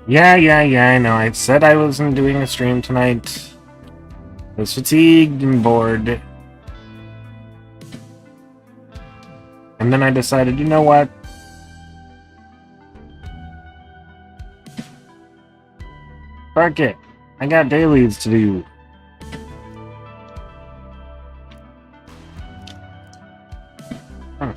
Yeah, I know. I said I wasn't doing a stream tonight. I was fatigued and bored. And then I decided, you know what? Fuck it. I got dailies to do. Huh.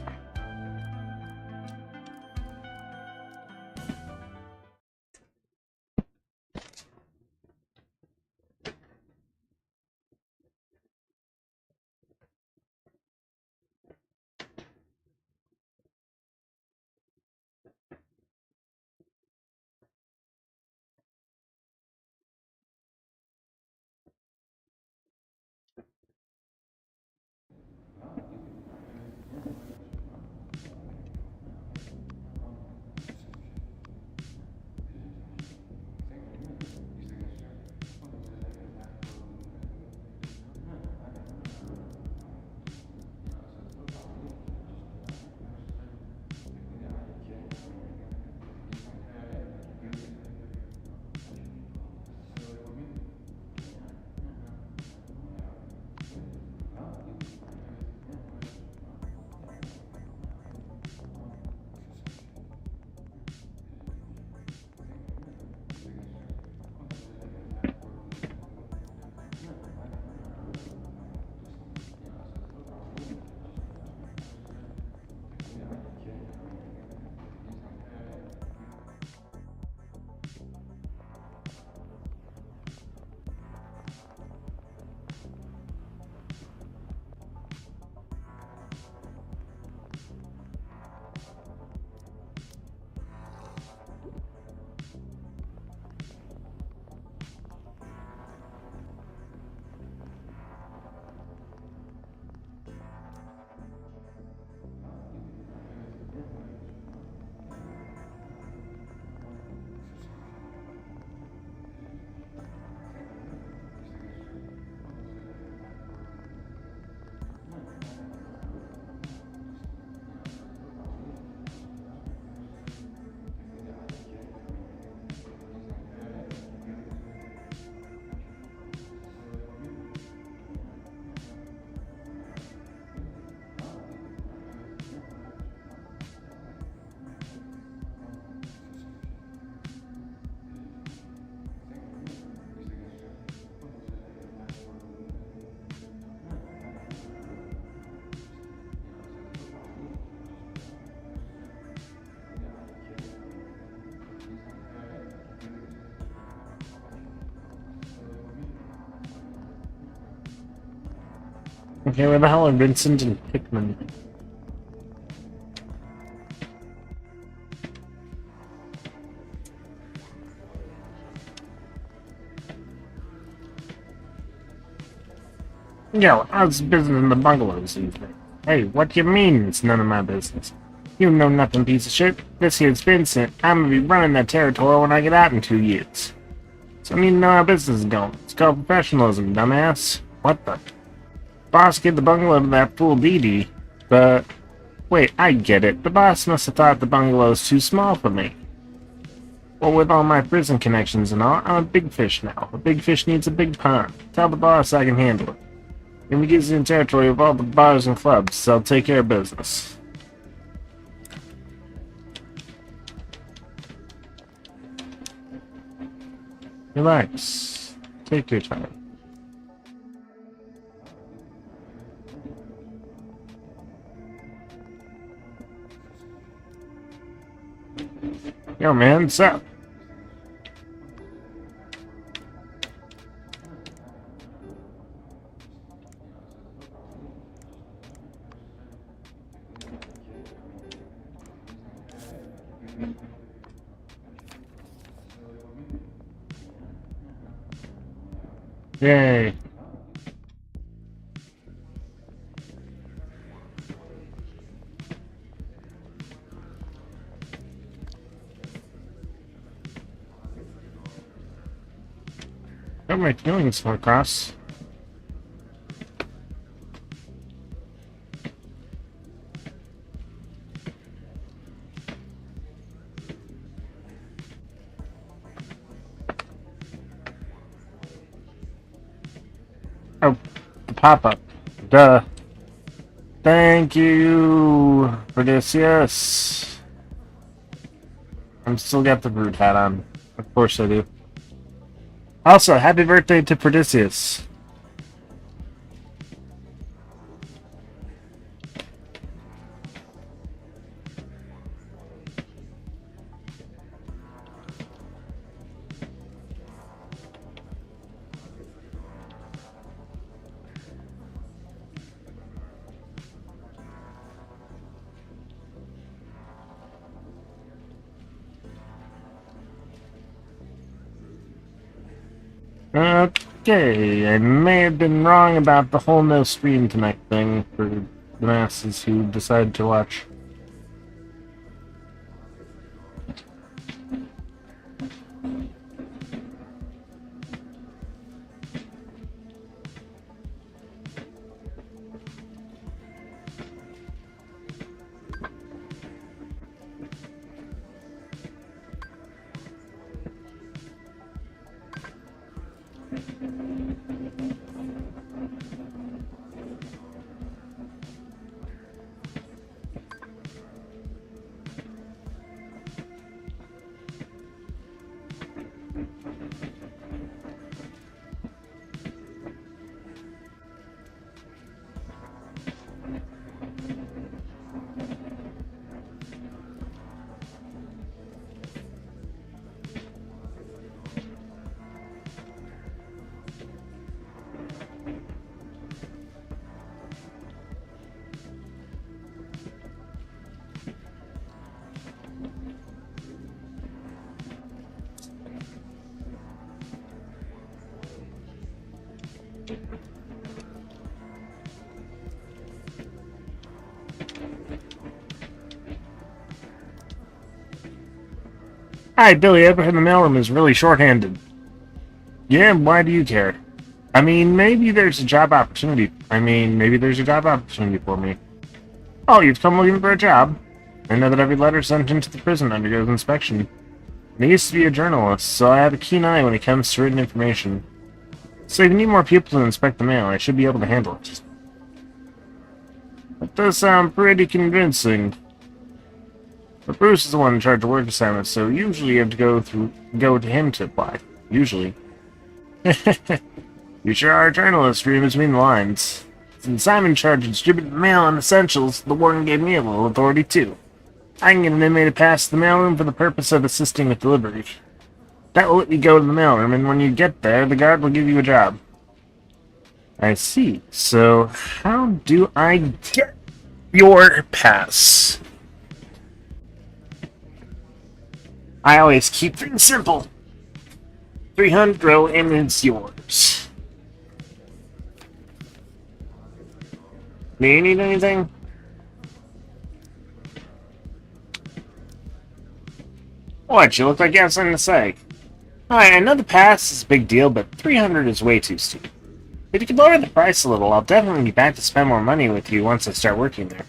Okay, where the hell are Vincent and Pikmin? Yo, how's business in the bungalows these days? Hey, what do you mean it's none of my business? You know nothing, piece of shit. This here's Vincent. I'm gonna be running that territory when I get out in 2 years. So I need to know how business is going. It's called professionalism, dumbass. What the? Boss gave the bungalow to that fool Dee Dee, but... Wait, I get it. The boss must have thought the bungalow's too small for me. Well, with all my prison connections and all, I'm a big fish now. A big fish needs a big pond. Tell the boss I can handle it. Give me gives in territory of all the bars and clubs, so I'll take care of business. Relax. Take your time. Yo, man, what's up? Yay. Got my feelings for cross. pop-up. Duh. Thank you for this, yes. I'm still got the brute hat on. Of course I do. Also, happy birthday to Perdicius. Okay, I may have been wrong about the whole no stream tonight thing for the masses who decide to watch. Hi, Billy. Over in the mailroom is really short-handed. Yeah, why do you care? I mean, maybe there's a job opportunity. Maybe there's a job opportunity for me. Oh, you've come looking for a job? I know that every letter sent into the prison undergoes inspection. And I used to be a journalist, so I have a keen eye when it comes to written information. So if you need more people to inspect the mail, I should be able to handle it. That does sound pretty convincing. But Bruce is the one in charge of work assignments, so usually you have to go to him to apply. Usually. You sure are a journalist, reading between the lines. Since I'm in charge of distributing mail and essentials, the warden gave me a little authority too. I can get an inmate to pass the mailroom for the purpose of assisting with delivery. That will let you go to the mailroom, and when you get there, the guard will give you a job. I see. So, how do I get your pass? I always keep things simple. 300 and it's yours. Do you need anything? What, you look like you have something to say. Alright, I know the pass is a big deal, but 300 is way too steep. If you could lower the price a little, I'll definitely be back to spend more money with you once I start working there.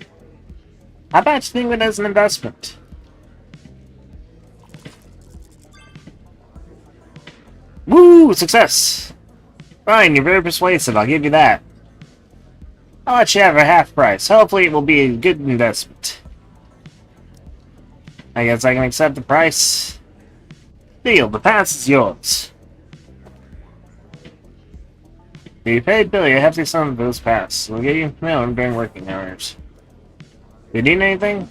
How about you think of it as an investment? Woo! Success! Fine, you're very persuasive, I'll give you that. I'll let you have a half price. Hopefully it will be a good investment. I guess I can accept the price. Deal, the pass is yours. If you paid Billy a hefty sum for this pass, we'll get you mail during working hours. Do you need anything?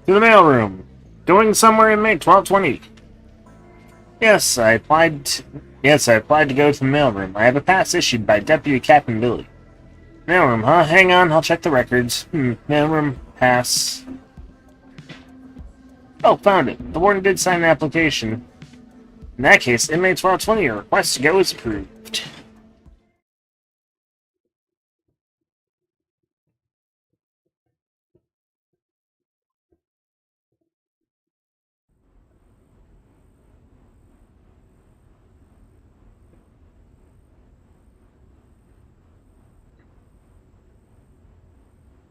To the mailroom. Going somewhere in May 1220. Yes, I applied to go to the mailroom. I have a pass issued by Deputy Captain Billy. Mailroom, huh? Hang on, I'll check the records. Mailroom, pass. Oh, found it. The warden did sign an application. In that case, inmate 1220, your request to go is approved.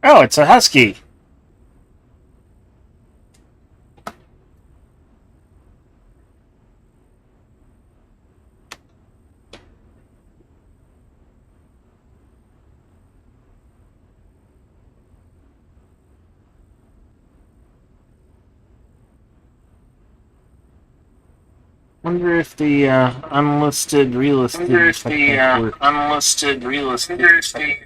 Oh, it's a husky. Wonder if the unlisted real estate work. Unlisted real estate.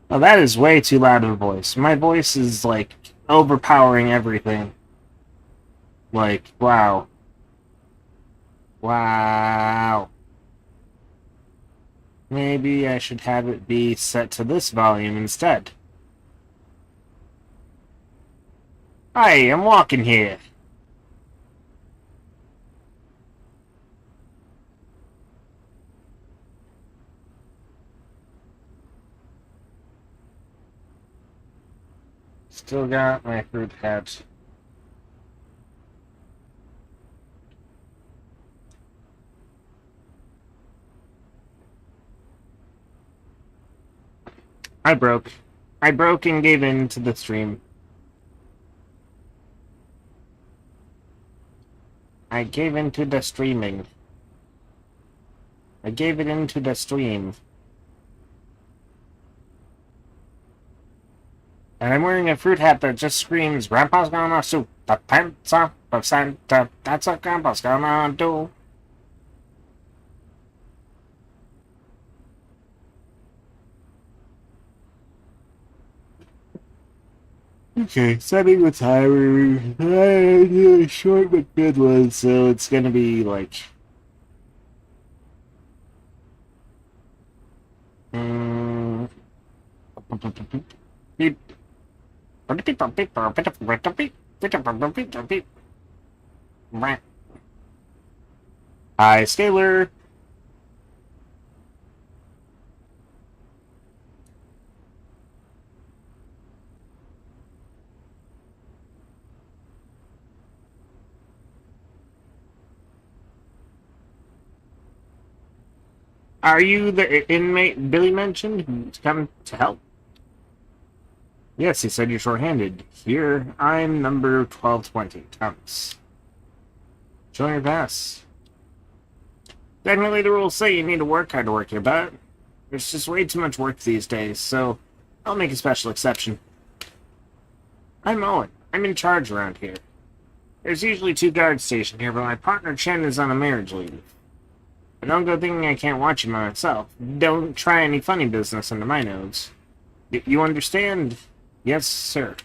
Oh, that is way too loud of a voice. My voice is, like, overpowering everything. Like, wow. Wow. Maybe I should have it be set to this volume instead. Hi, I'm walking here. Still got my fruit hat. I broke. I broke and gave in to the stream. I gave into the streaming. I gave it into the stream. And I'm wearing a fruit hat that just screams, Grandpa's gonna shoot the pants off of Santa. That's what Grandpa's gonna do. Okay, setting the timer. I did a short but good one, so it's gonna be like... beep. Hi, Scalar. Are you the inmate Billy mentioned who's come to help? Yes, he said you're short-handed. Here, I'm number 1220, Thomas. Show your pass. Technically, the rules say you need to work hard to work here, but there's just way too much work these days, so I'll make a special exception. I'm Owen. I'm in charge around here. There's usually 2 guards stationed here, but my partner Chen is on a marriage leave. But don't go thinking I can't watch him by myself. Don't try any funny business under my nose. You understand? Yes, sir.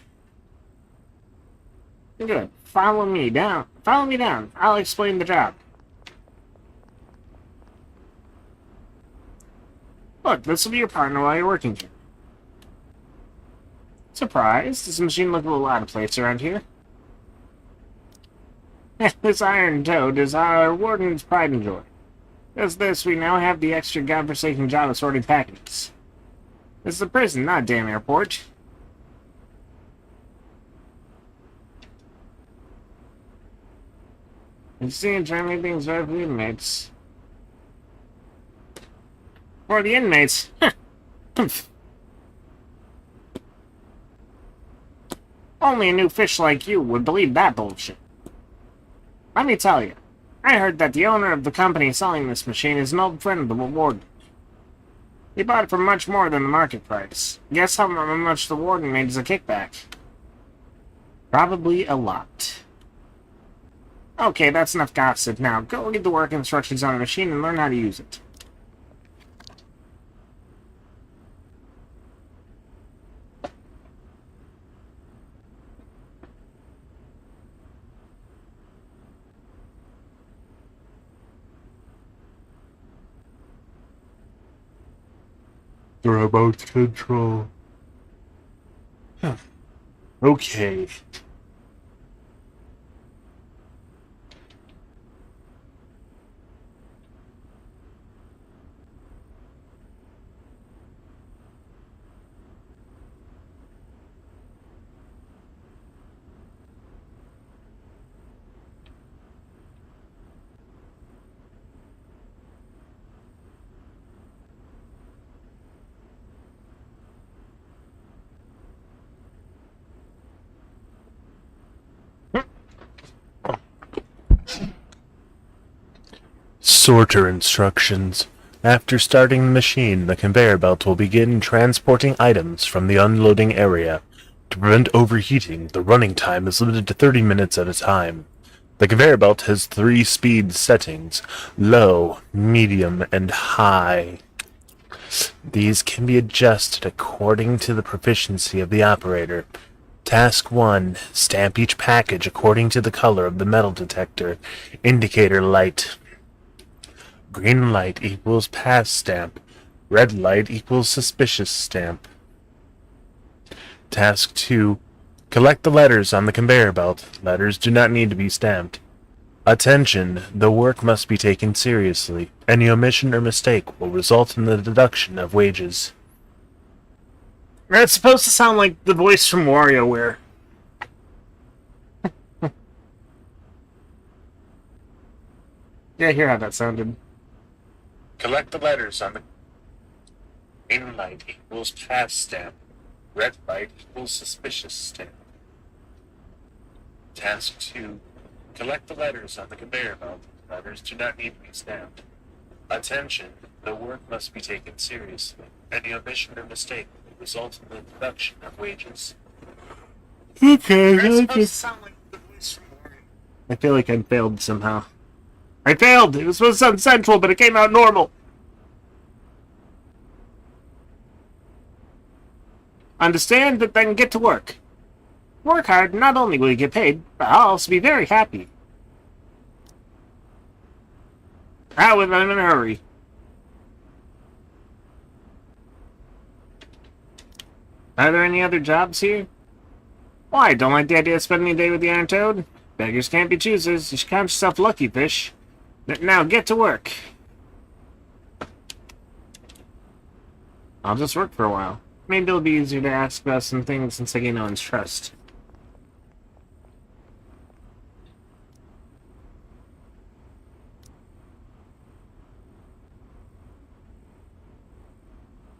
Good. Follow me down. Follow me down. I'll explain the job. Look, this will be your partner while you're working here. Surprise. Does the machine look a little out of place around here? This iron toad is our warden's pride and joy. As this, we now have the extra godforsaken job of sorting packages. This is a prison, not a damn airport. You see, and try to make things right for the inmates. For the inmates? Only a new fish like you would believe that bullshit. Let me tell you, I heard that the owner of the company selling this machine is an old friend of the warden. He bought it for much more than the market price. Guess how much the warden made as a kickback? Probably a lot. Okay, that's enough gossip. Now, go read the work instructions on the machine and learn how to use it. The remote control. Okay. Sorter instructions. After starting the machine, the conveyor belt will begin transporting items from the unloading area. To prevent overheating, the running time is limited to 30 minutes at a time. The conveyor belt has 3 speed settings: low, medium, and high. These can be adjusted according to the proficiency of the operator. Task 1. Stamp each package according to the color of the metal detector. Indicator light. Green light equals pass stamp. Red light equals suspicious stamp. Task 2. Collect the letters on the conveyor belt. Letters do not need to be stamped. Attention! The work must be taken seriously. Any omission or mistake will result in the deduction of wages. That's supposed to sound like the voice from WarioWare. Yeah, hear how that sounded. Collect the letters on the green light equals pass stamp. Red light equals suspicious stamp. Task 2. Collect the letters on the conveyor belt. Letters do not need to be stamped. Attention! The work must be taken seriously. Any omission or mistake will result in the deduction of wages. Okay, That's supposed to sound like the voice from Wario. I feel like I failed somehow. I failed! It was supposed to sound central, but it came out normal. Understand, but then get to work. Work hard, not only will you get paid, but I'll also be very happy. Out with them in a hurry. Are there any other jobs here? Why, don't like the idea of spending a day with the Iron Toad? Beggars can't be choosers. You should count yourself lucky, fish. Now get to work. I'll just work for a while. Maybe it'll be easier to ask about some things since I gain no one's trust.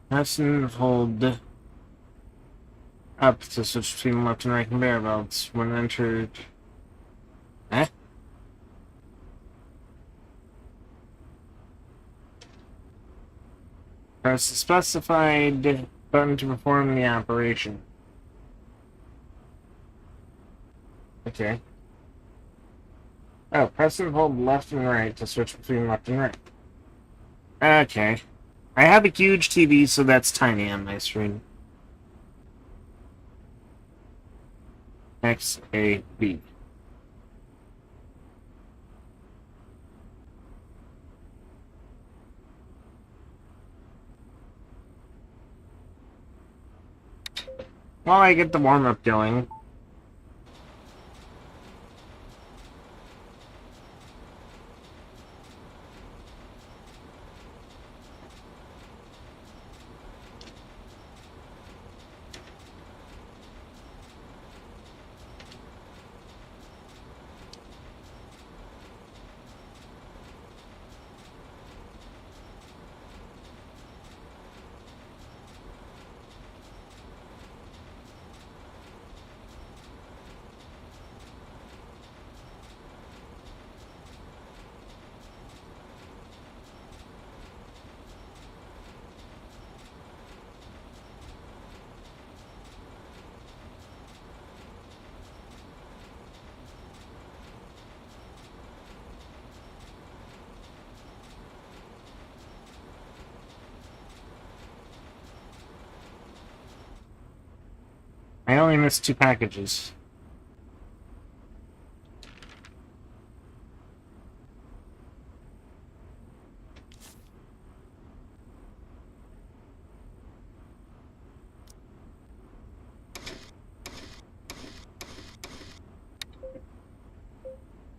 Press and hold up to switch between left and right conveyor belts when entered. Eh? Press the specified button to perform the operation. Okay. Oh, press and hold left and right to switch between left and right. Okay. I have a huge TV, so that's tiny on my screen. X, A, B. While I get the warm-up going, I only missed 2 packages.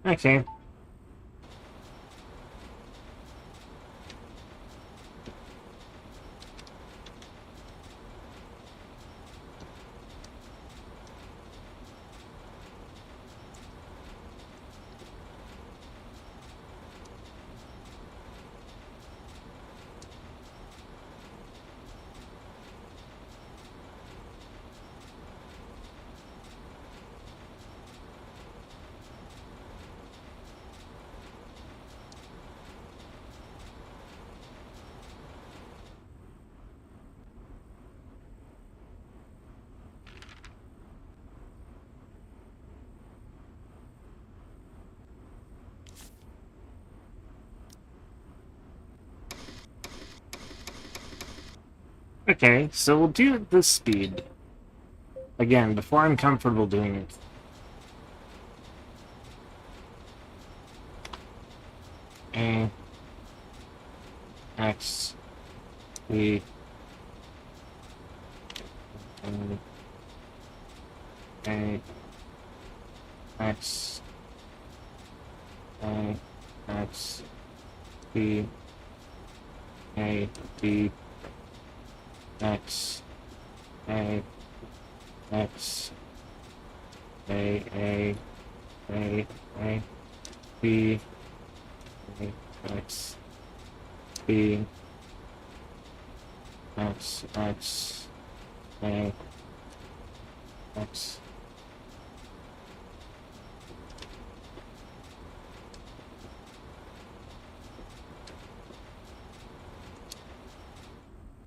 Okay. Okay, so we'll do it this speed. Again, before I'm comfortable doing it. A X B A X A X B A B X A X A B A X B X X A X.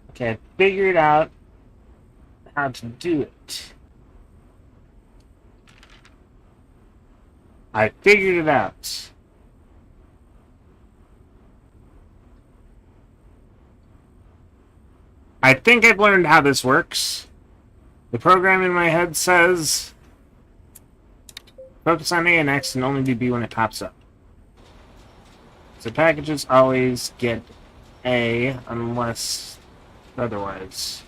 Okay, I figured out how to do it. I figured it out. I think I've learned how this works. The program in my head says focus on A and X and only do B when it pops up. So packages always get A unless otherwise.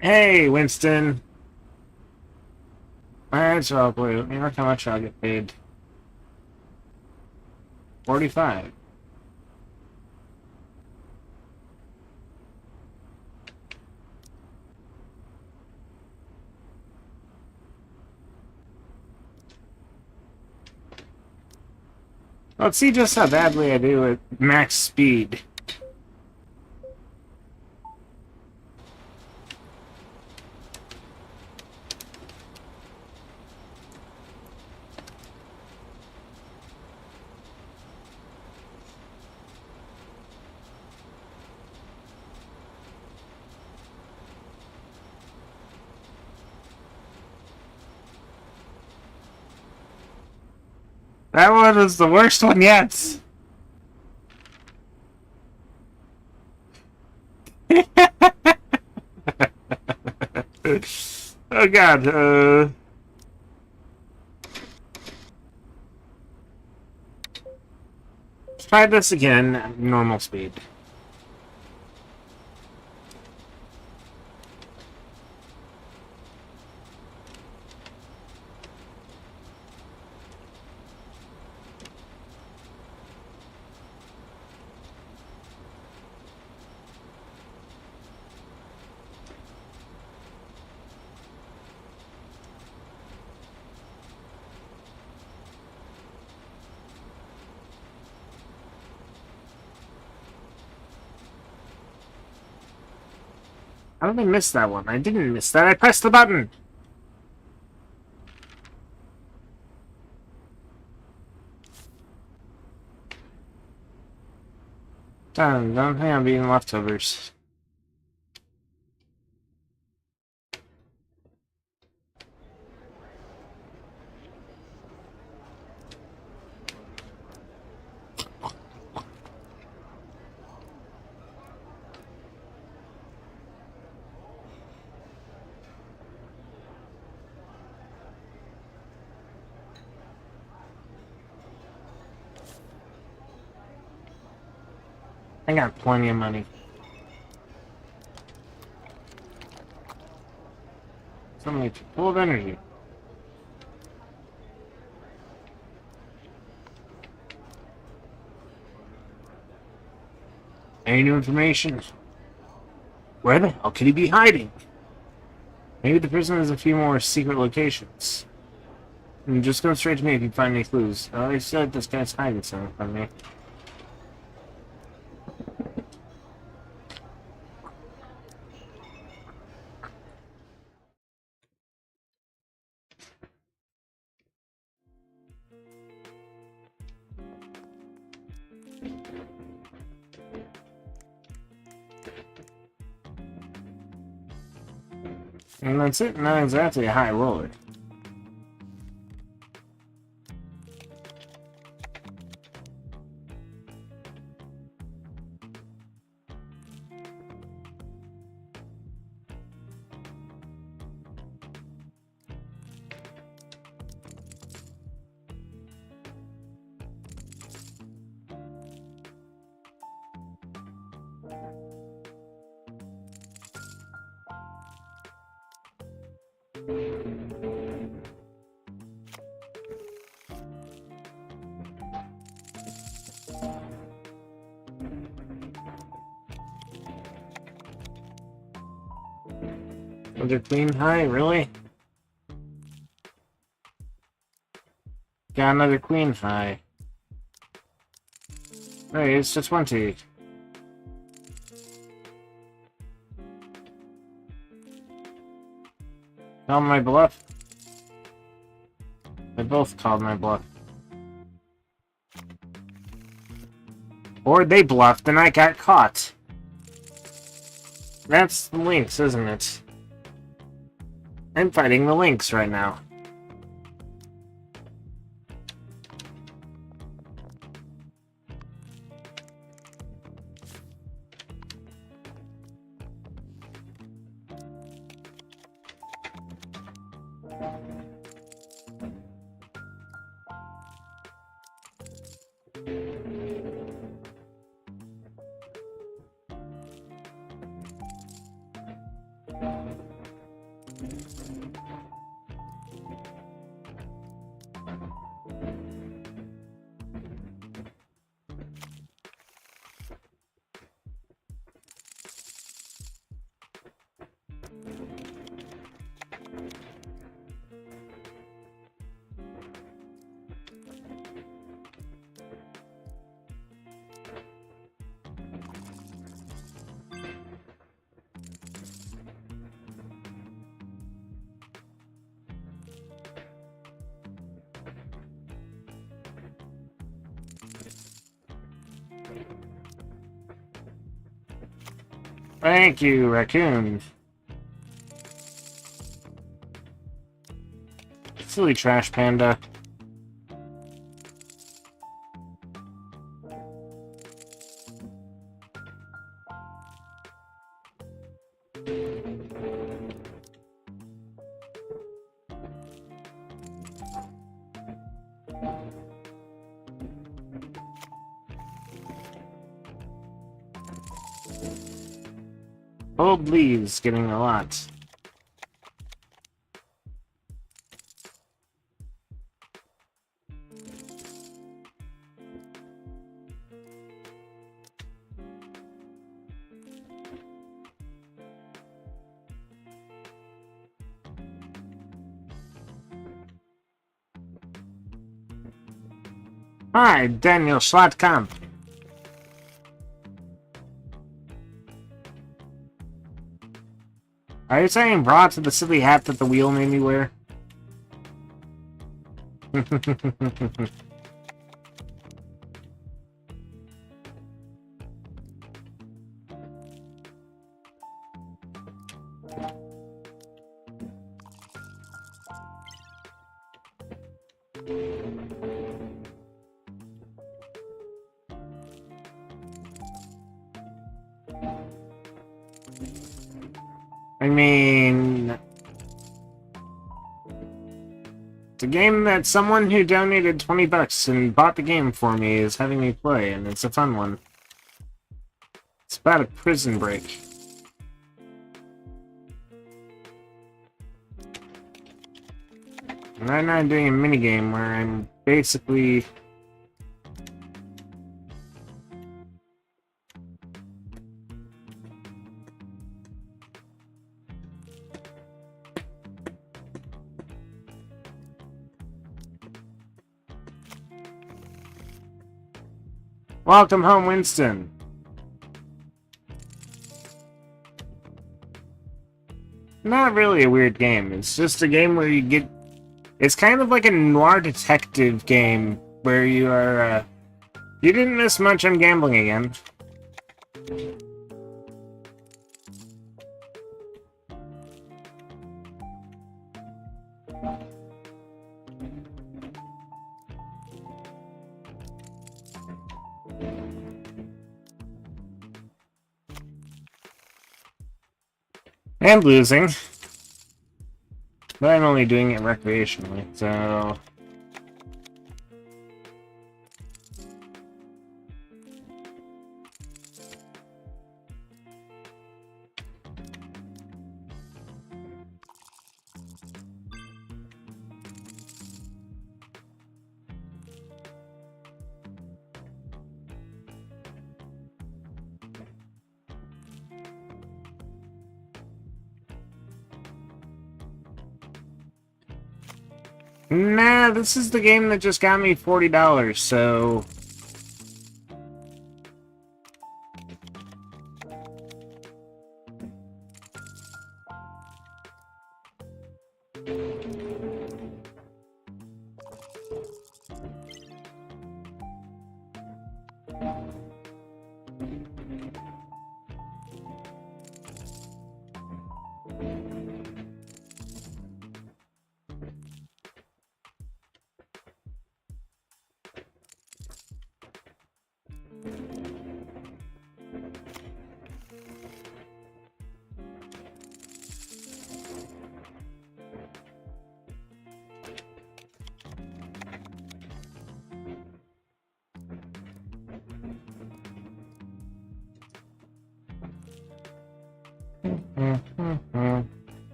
Hey, Winston. Alright, so I'll look how much I'll get paid. 45. Let's see just how badly I do at max speed. That one was the worst one yet. Oh god, let's try this again at normal speed. How did I miss that one? I didn't miss that. I pressed the button. Don't think I'm eating leftovers. I got plenty of money. So many full of energy. Any new information? Where the hell could he be hiding? Maybe the prison has a few more secret locations. Just go straight to me if you find any clues. I feel like this guy's hiding something from me. And that's it. Not exactly a high roller. Another queen high? Really? Got another queen high. Hey, it's just 20. Call my bluff. They both called my bluff. Or they bluffed and I got caught. That's the Lynx, isn't it? I'm fighting the Lynx right now. Thank you, raccoon. Silly trash panda. Old leaves getting a lot. Hi, Daniel Schlottkamp. Are you saying brought to the silly hat that the wheel made me wear? I mean, the game that someone who donated 20 bucks and bought the game for me is having me play, and it's a fun one. It's about a prison break. And right now I'm doing a minigame where I'm basically Welcome home, Winston. Not really a weird game. It's just a game where you get... It's kind of like a noir detective game where you are, You didn't miss much on gambling again. And losing. But I'm only doing it recreationally, so... Nah, this is the game that just got me $40, so...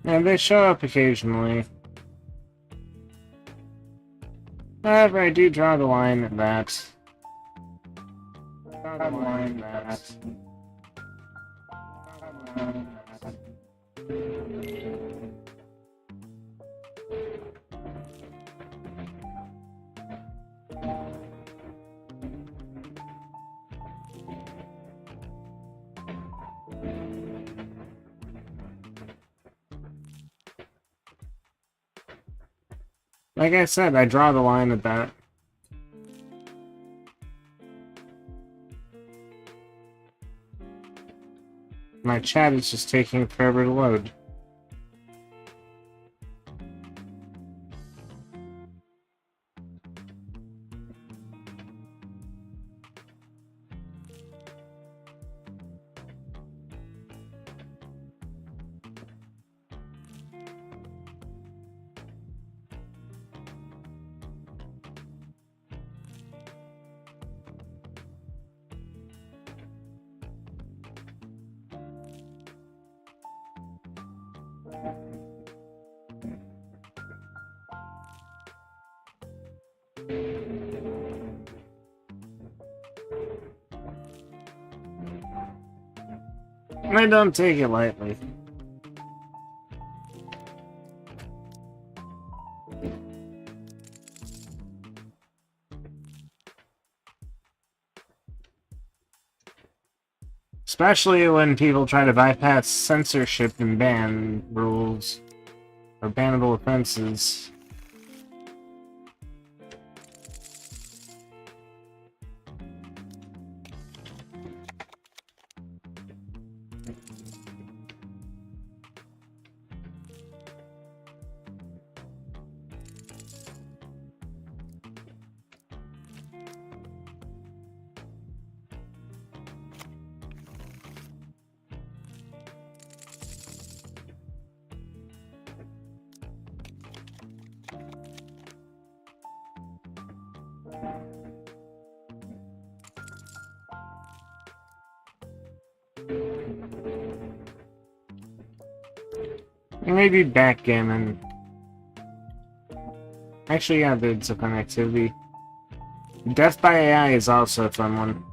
And they show up occasionally. However, I do draw the line at that. Draw the line at that. Like I said, I draw the line at that. My chat is just taking forever to load. I don't take it lightly. Especially when people try to bypass censorship and ban rules or bannable offenses. Maybe backgammon. Actually, yeah, it's a fun activity. Death by AI is also a fun one.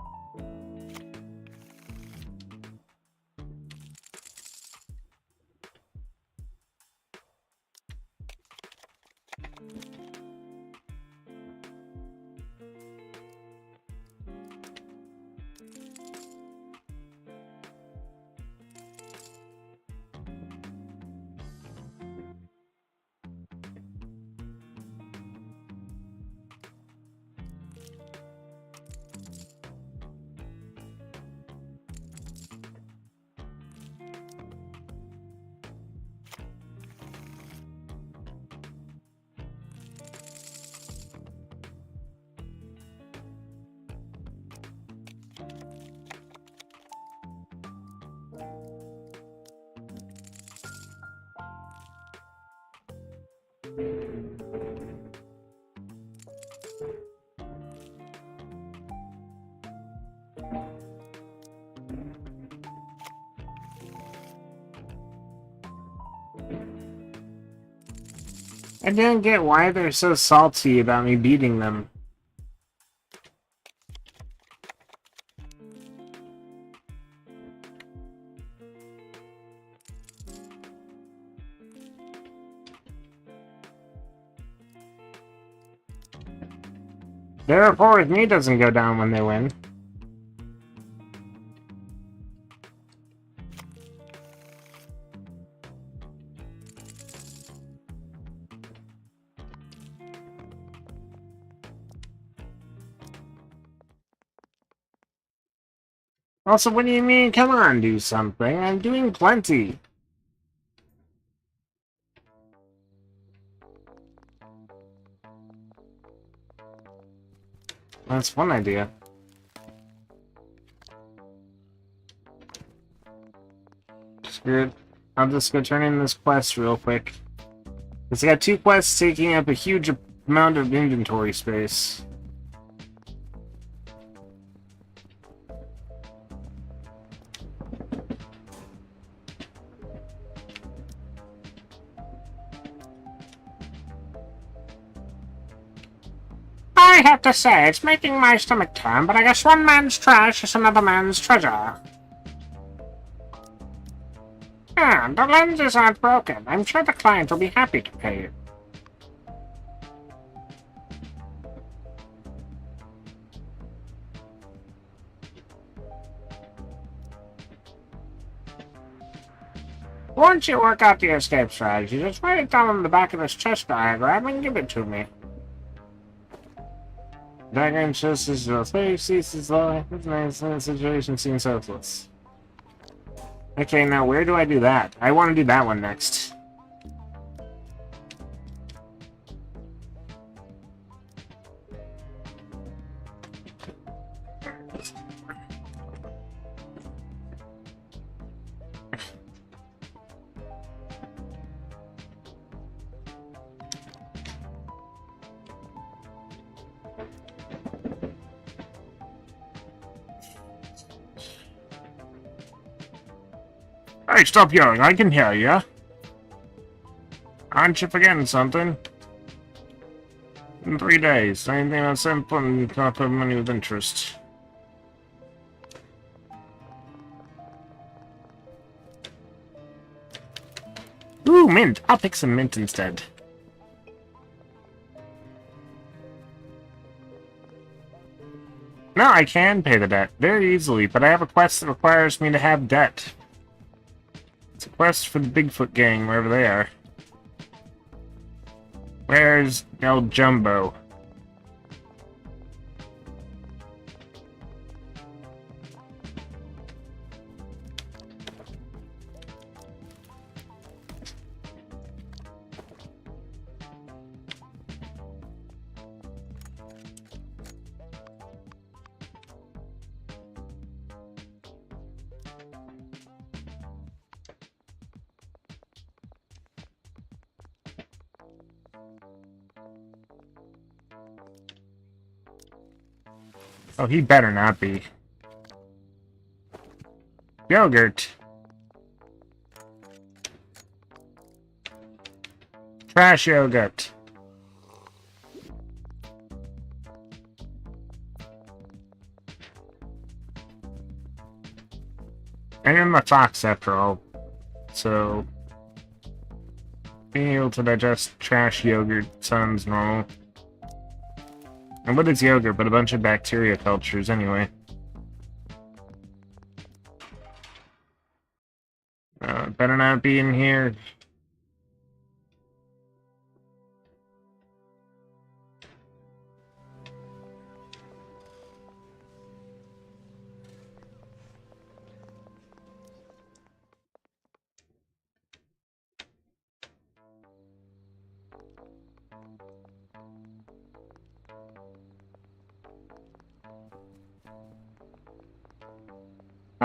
I didn't get why they're so salty about me beating them. Their rapport with me doesn't go down when they win. Also, what do you mean? Come on, do something. I'm doing plenty. That's one idea. Screw it. I'll just go turn in this quest real quick. Because I got 2 quests taking up a huge amount of inventory space. I have to say, it's making my stomach turn, but I guess one man's trash is another man's treasure. Ah, the lenses aren't broken. I'm sure the client will be happy to pay you. Once you work out the escape strategy, just write it down on the back of this chest diagram and give it to me. Diagram shows this is face, ceases low. It's nice, the situation seems hopeless. Okay, now where do I do that? I want to do that one next. Hey, stop yelling, I can hear ya. Aren't you forgetting something? In 3 days, anything that's simple and can't put money with interest. Ooh, mint! I'll pick some mint instead. No, I can pay the debt very easily, but I have a quest that requires me to have debt. It's a quest for the Bigfoot gang, wherever they are. Where's El Jumbo? Oh, he better not be. Yogurt. Trash yogurt. I am a fox after all, so being able to digest trash yogurt sounds normal. And what is yogurt but a bunch of bacteria cultures anyway? Better not be in here.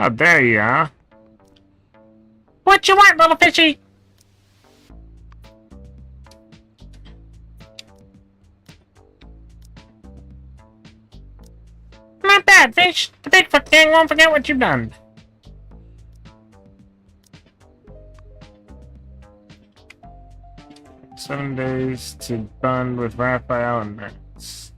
Oh, there you are. What you want, little fishy? Not bad, fish. The Bigfoot gang won't forget what you've done. "7 days to bond with Raphael and Max."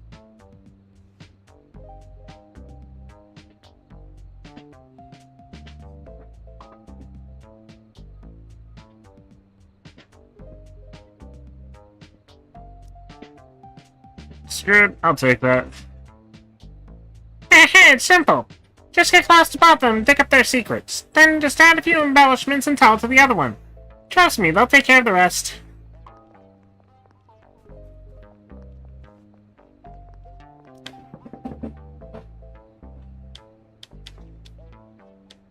Screw it, I'll take that. Hey, it's simple. Just get close to both of them and pick up their secrets. Then just add a few embellishments and tell it to the other one. Trust me, they'll take care of the rest.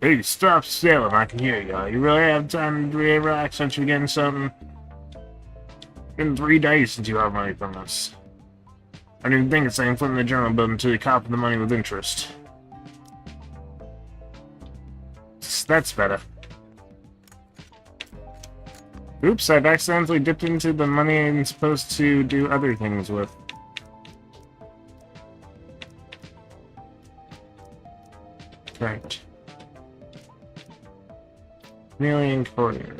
Hey, stop sailing, I can hear you. You really have time to relax since you're getting something? Been 3 days since you have money from us. I didn't even think of saying foot in the journal building until you copy the money with interest. That's better. Oops, I've accidentally dipped into the money I'm supposed to do other things with. Right. Million courier.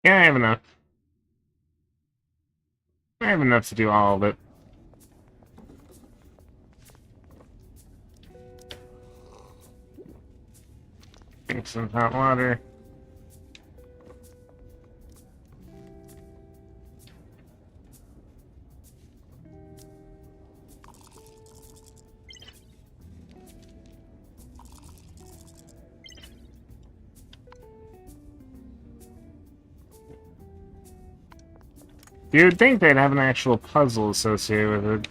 Yeah, I have enough. I have enough to do all of it. Drink some hot water. You would think they'd have an actual puzzle associated with it.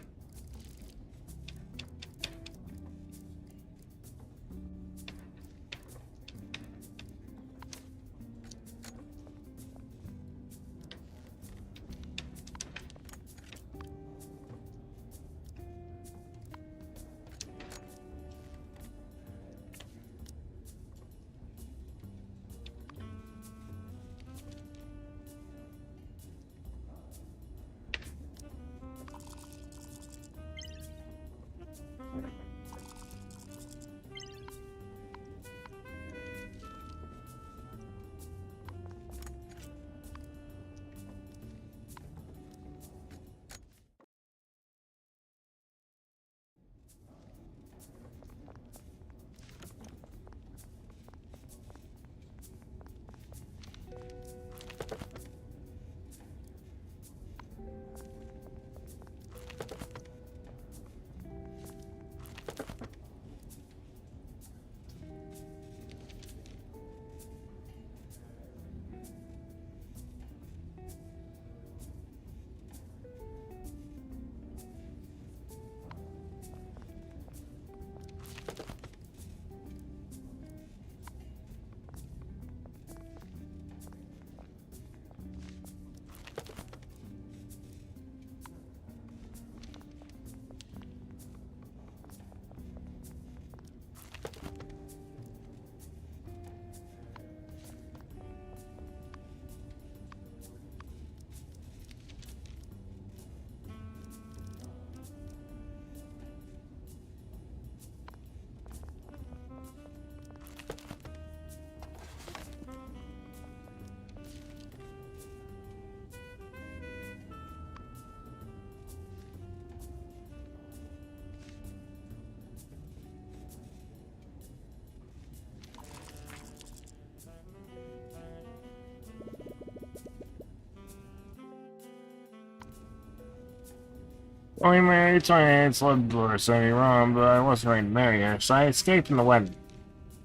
Only married 28, loved divorce, don't get me wrong, but I wasn't ready to marry her, so I escaped from the wedding.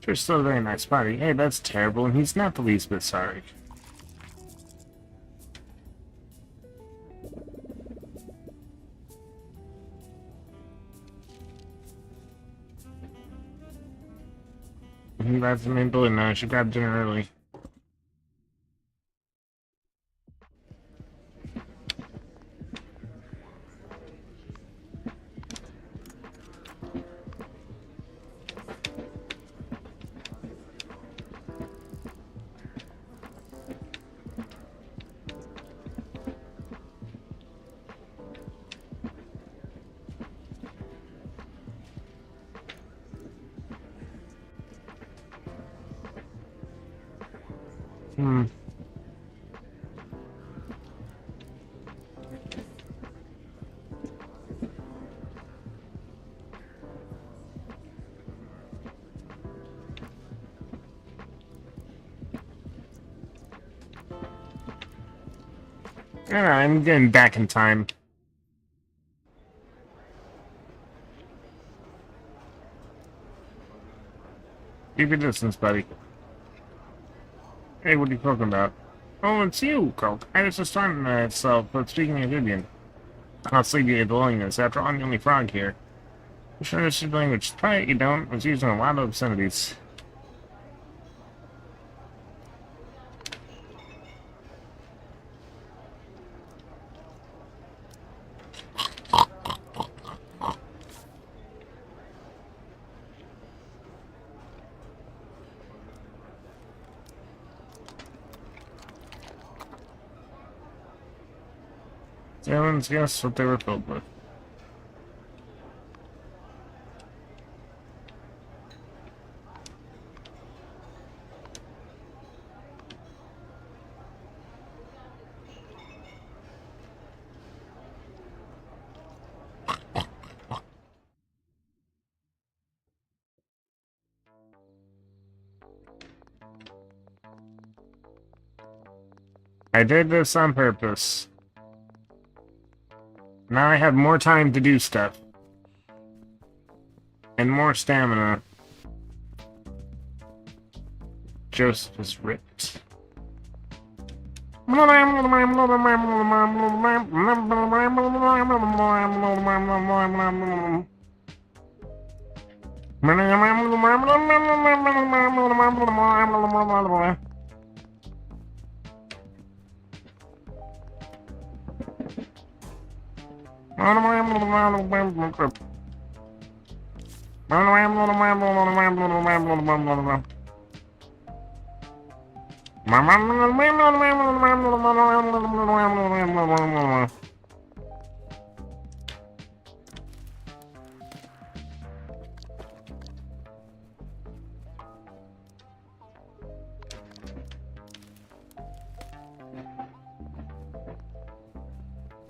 Sure, still a very nice party. Hey, that's terrible, and he's not the least bit sorry. That's an invalid now. She grabbed dinner early. Hmm. Yeah, I'm getting back in time. Keep your distance, buddy. Hey, what are you talking about? Oh, it's you, Coke. I was just talking to myself, but speaking of Vivian. I'll save you the willingness. After all, I'm the only frog here. You sure this is language? Try it, you don't. It's using a lot of obscenities. Everyone's guessed what they were filled with. I did this on purpose. Now I have more time to do stuff. And more stamina. Joseph is ripped.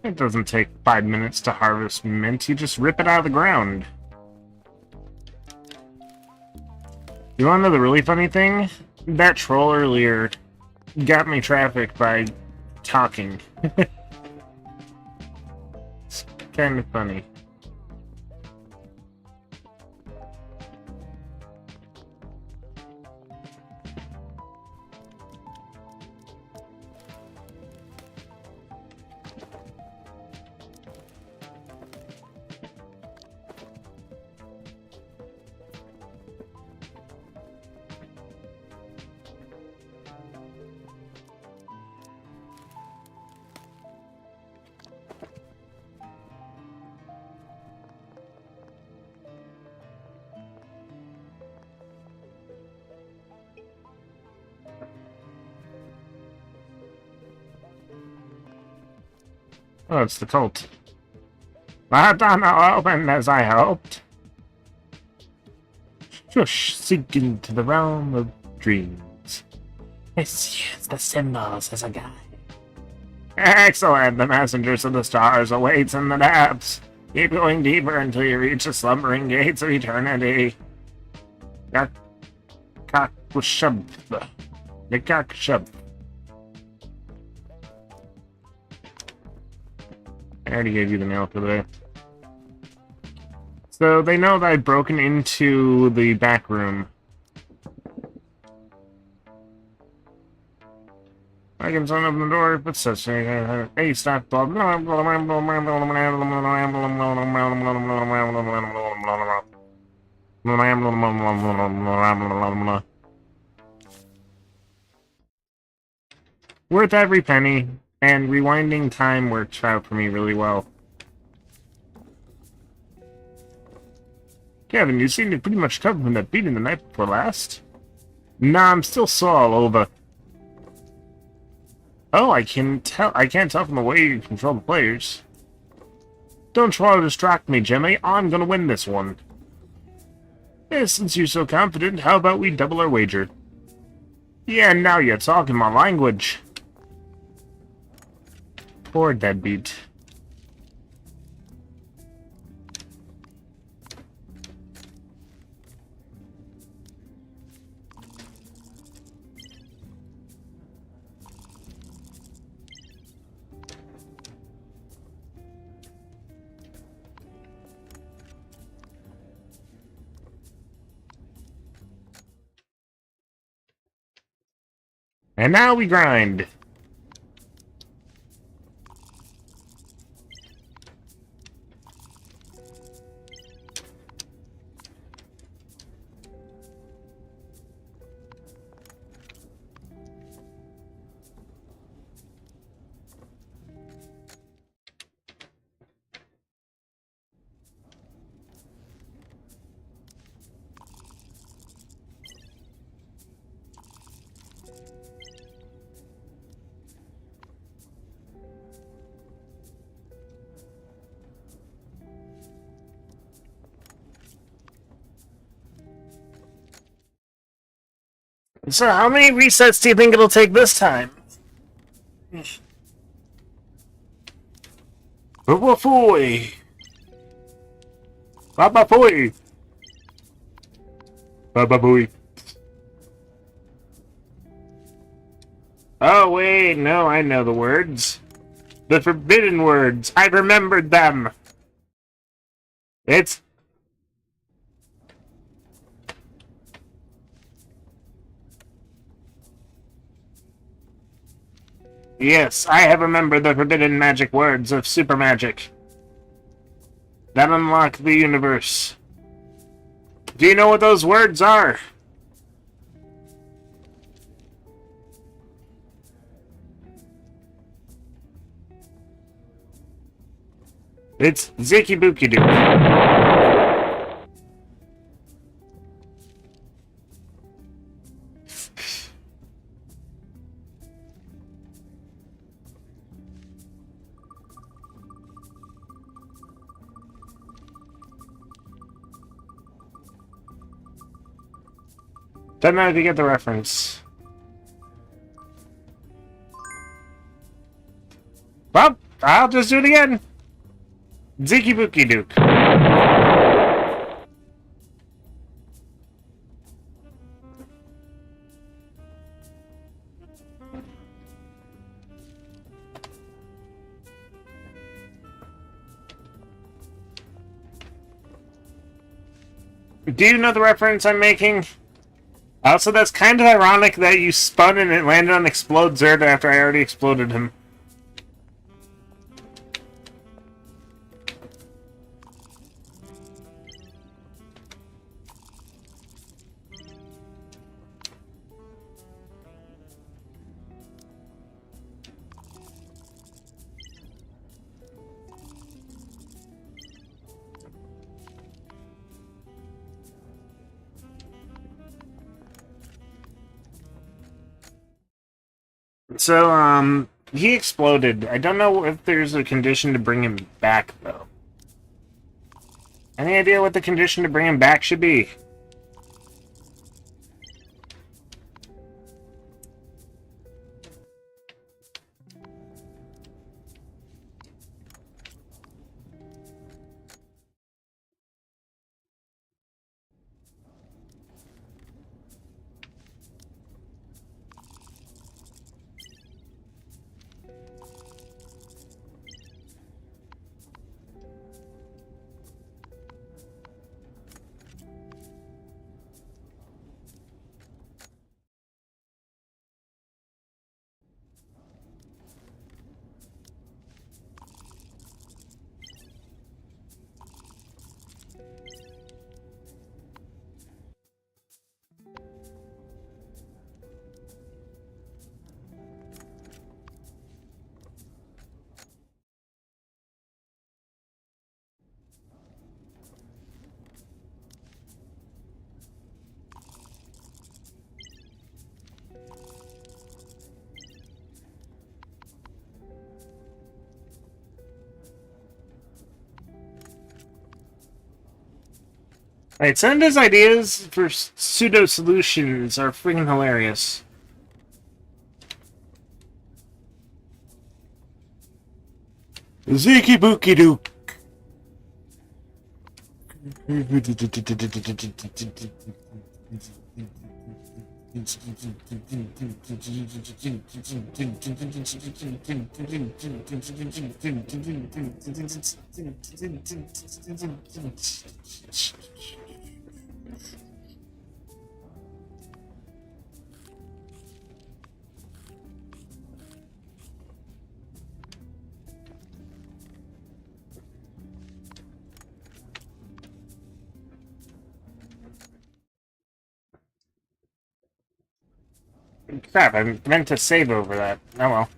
It doesn't take 5 minutes to harvest mint, you just rip it out of the ground. You wanna know the really funny thing? That troll earlier got me trafficked by talking. It's kind of funny. Oh, it's the cult. That done opened as I hoped. Shush, sink into the realm of dreams. Let's use the symbols as a guide. Excellent! The messengers of the stars awaits in the depths. Keep going deeper until you reach the slumbering gates of eternity. Yakakshub. Yakakshub. I already gave you the mail for today. So they know that I've broken into the back room. I can turn open the door, but such hey, stop. Worth every penny, and rewinding time works out for me really well. Kevin, you seem to pretty much covered from that beating the night before last. Nah, I'm still sore all over. Oh, I can't tell from the way you control the players. Don't try to distract me, Jimmy. I'm gonna win this one. Yeah, since you're so confident, how about we double our wager? Yeah, now you're talking my language. Poor deadbeat. And now we grind. So how many resets do you think it'll take this time? Babafoy! Babafoy! Bababoy. Oh wait, no, I know the words. The forbidden words. I remembered them. It's... Yes, I have remembered the forbidden magic words of super magic that unlock the universe. Do you know what those words are? It's Ziki Buki Doo. Don't know if you get the reference. Well, I'll just do it again. Ziki Buki Duke. Do you know the reference I'm making? Also, that's kind of ironic that you spun and it landed on Explode Zerd after I already exploded him. So, he exploded. I don't know if there's a condition to bring him back, though. Any idea what the condition to bring him back should be? Right, some of his ideas for pseudo solutions are freaking hilarious. Zeeky booky doo. Crap, I meant to save over that. Oh well.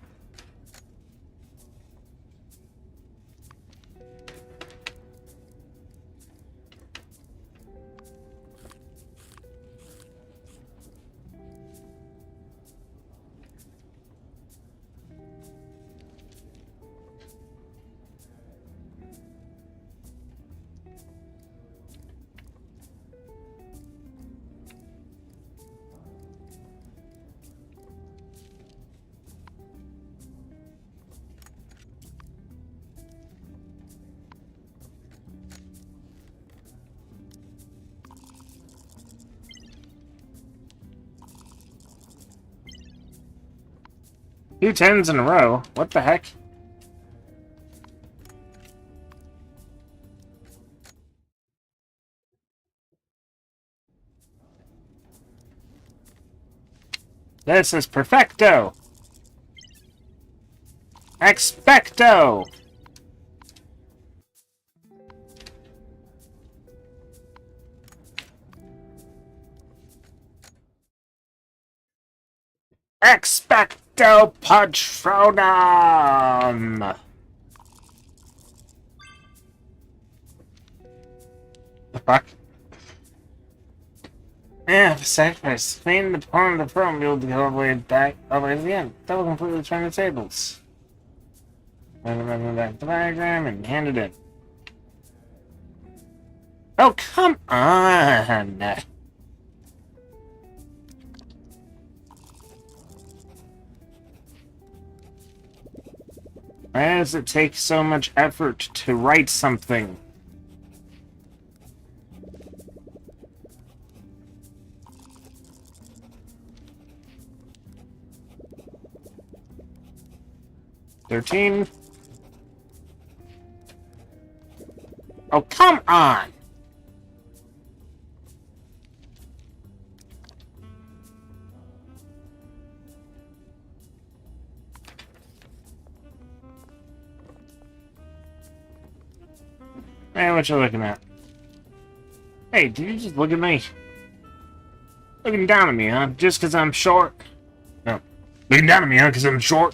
Two tens in a row. What the heck? This is perfecto! Expecto! Expecto Patronum! The fuck? Yeah, the sacrifice. Clean the pawn of the throne, be able to go all the way back, all the way to the end. That will completely turn the tables. Run back the diagram and hand it in. Oh, come on! Why does it take so much effort to write something? $13. Oh, come on! Man, what you looking at? Hey, did you just look at me? Looking down at me, huh? Just because I'm short? No. Looking down at me, huh? Because I'm short?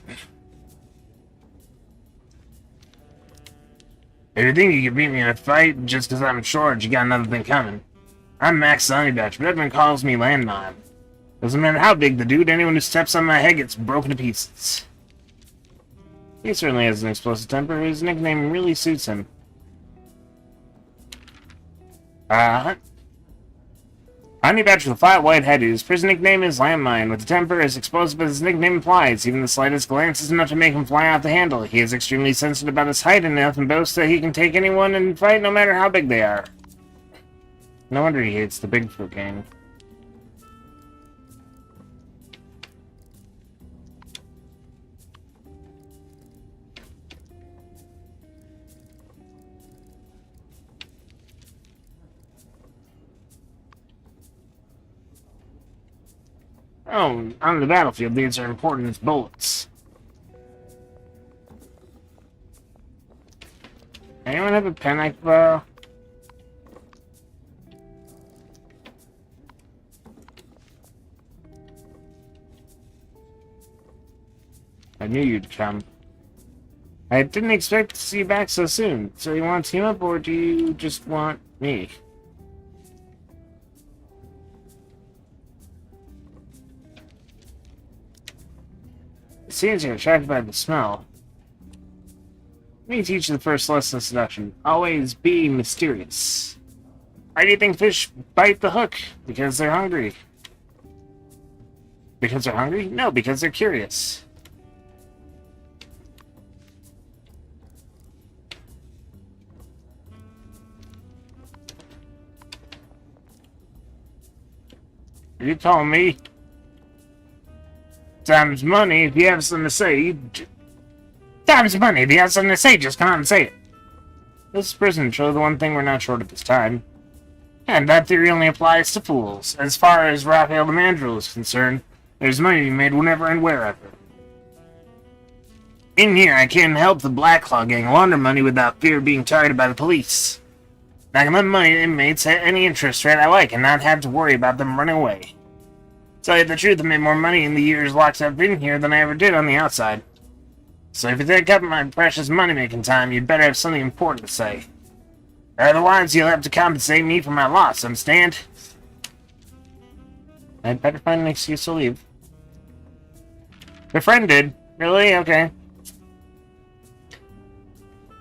If you think you can beat me in a fight just because I'm short, you got another thing coming. I'm Max Honeybatch, but everyone calls me Landmine. Doesn't matter how big the dude, anyone who steps on my head gets broken to pieces. He certainly has an explosive temper. His nickname really suits him. Honeybatch with a flat white head, whose prison nickname is Landmine, with a temper as explosive as his nickname implies. Even the slightest glance is enough to make him fly off the handle. He is extremely sensitive about his height and often boasts that he can take anyone and fight no matter how big they are. No wonder he hates the Bigfoot gang. Oh, on the battlefield, these are important as bullets. Anyone have a pen I could borrow? I knew you'd come. I didn't expect to see you back so soon. So you want to team up, or do you just want me? It seems you're attracted by the smell. Let me teach you the first lesson of seduction. Always be mysterious. Why do you think fish bite the hook? Because they're hungry. Because they're hungry? No, because they're curious. Are you telling me? Time's money if you have something to say. Time's money if you have something to say, just come out and say it. This prison show the one thing we're not short of this time. And that theory only applies to fools. As far as Raphael the Mandrill is concerned, there's money to be made whenever and wherever. In here, I can't help the Black Claw gang launder money without fear of being targeted by the police. I can lend money to inmates at any interest rate I like and not have to worry about them running away. To tell you the truth, I made more money in the years locked up in here than I ever did on the outside. So if you take up my precious money-making time, you'd better have something important to say. Otherwise, you'll have to compensate me for my loss, understand? I'd better find an excuse to leave. Befriended? Really? Okay.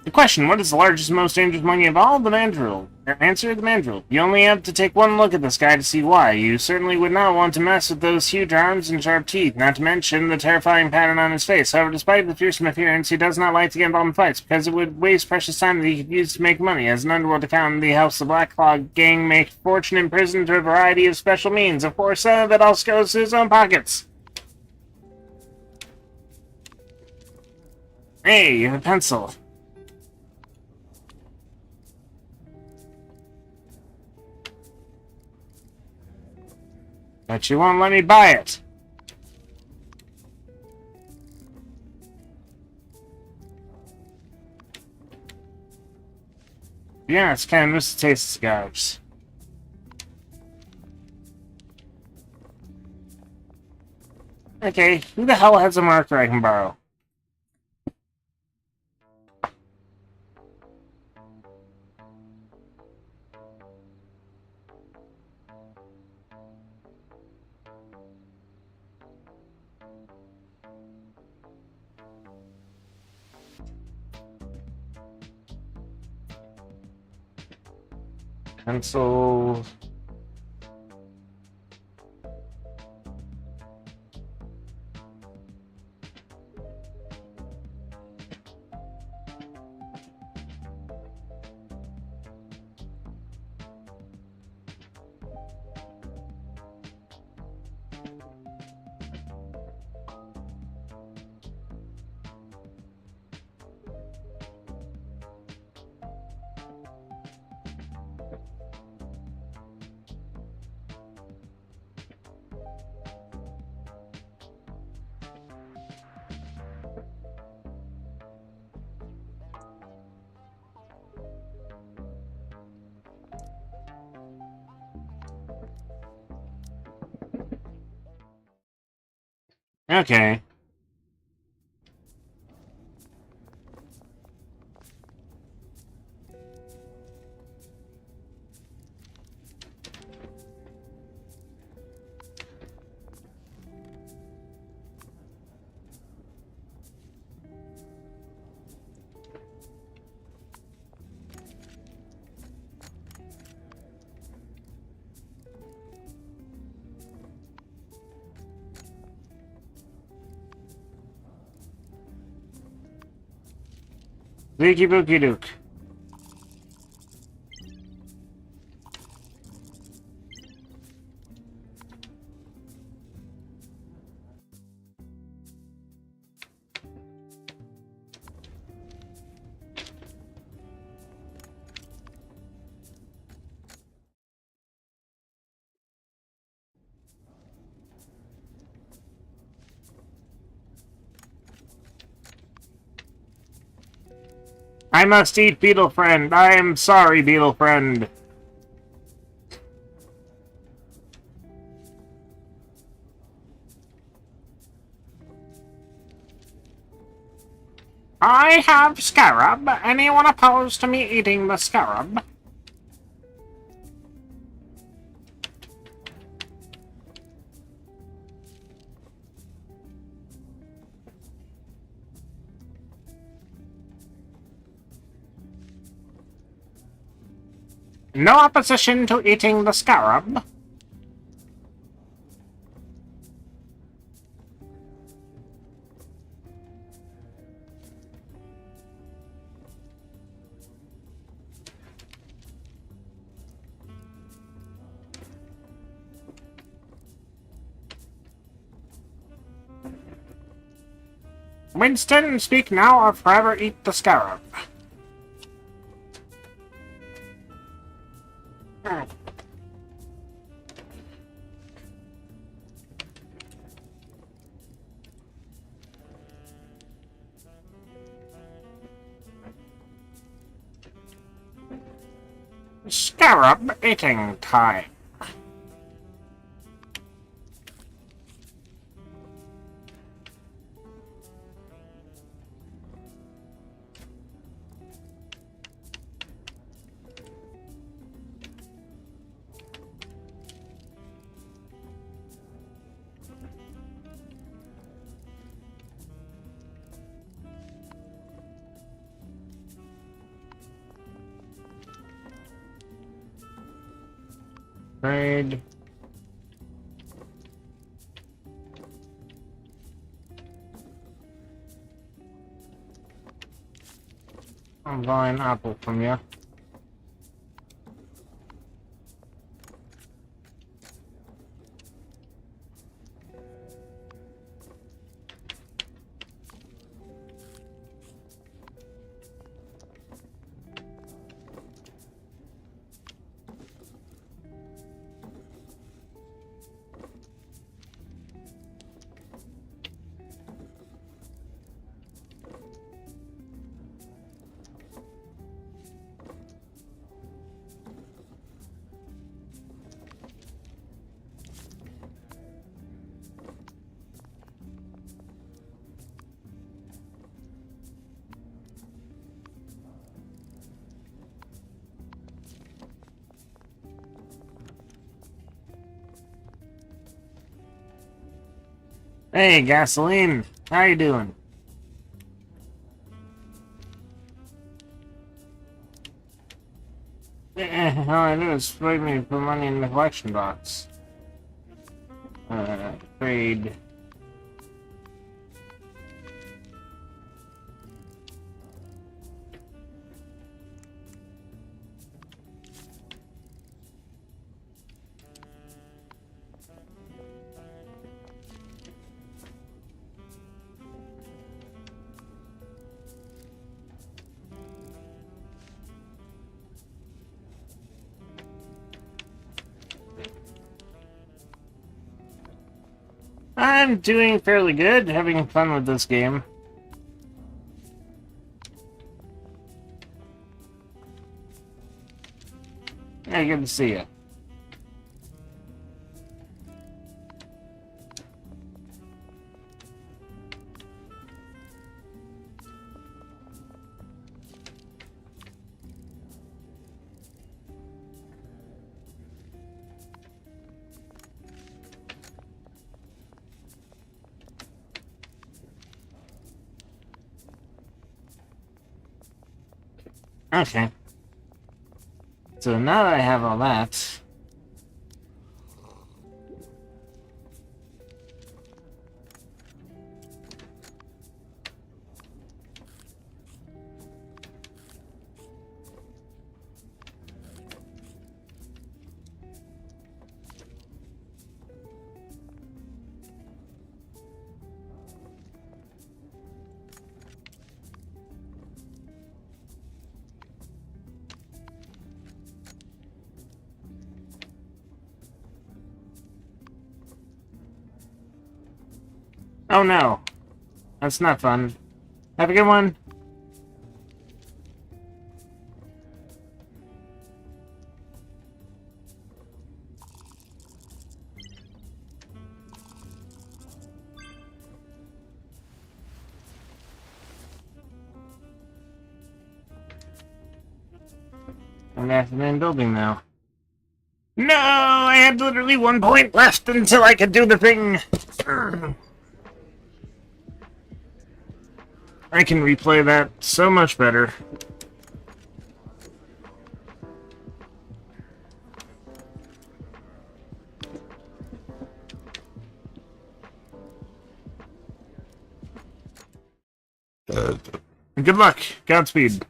The question, what is the largest, most dangerous monkey of all? The mandrill. Answer, the mandrill. You only have to take one look at this guy to see why. You certainly would not want to mess with those huge arms and sharp teeth, not to mention the terrifying pattern on his face. However, despite the fearsome appearance, he does not like to get involved in fights, because it would waste precious time that he could use to make money. As an underworld account, the House of Black Claw gang make fortune in prison through a variety of special means. Of course, some of it also goes to his own pockets. Hey, you have a pencil. But you won't let me buy it. Yeah, it's kind of miss the taste of cigars. Okay, who the hell has a marker I can borrow? Pencil. Okay. Leaky Bookie Duke. I must eat, Beetle Friend. I am sorry, Beetle Friend. I have scarab. Anyone opposed to me eating the scarab? No opposition to eating the scarab. Winston, speak now or forever eat the scarab. Scarab eating time. Trade. I'm buying apple from you. Hey, gasoline. How you doing? All I do is put money in the collection box. Trade. I'm doing fairly good, having fun with this game. Yeah, good to see you. Okay. So now that I have all that... Oh no. That's not fun. Have a good one. I'm at the main building now. No! I had literally 1 point left until I could do the thing! I can replay that so much better. Good luck. Godspeed.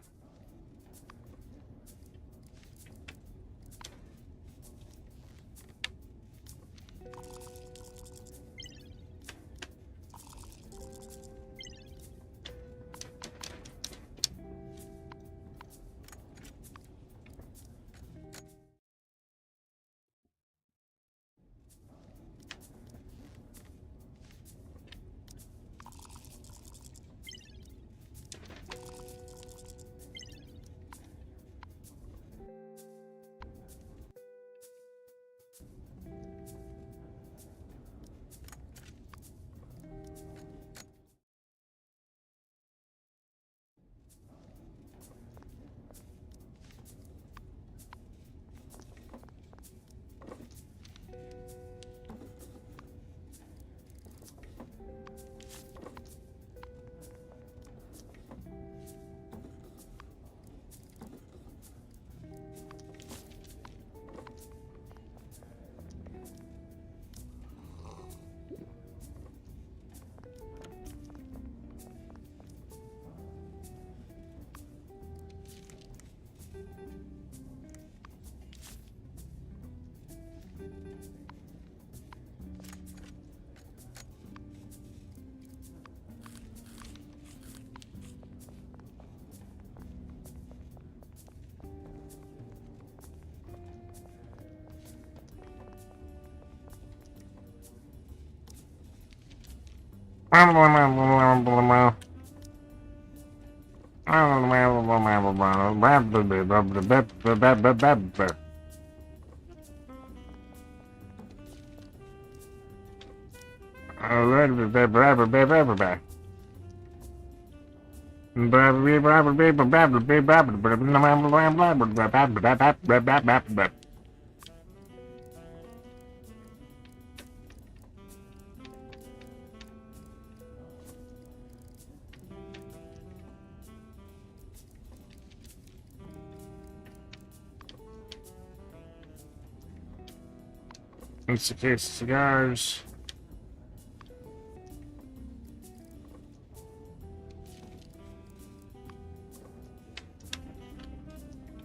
It's a case of cigars.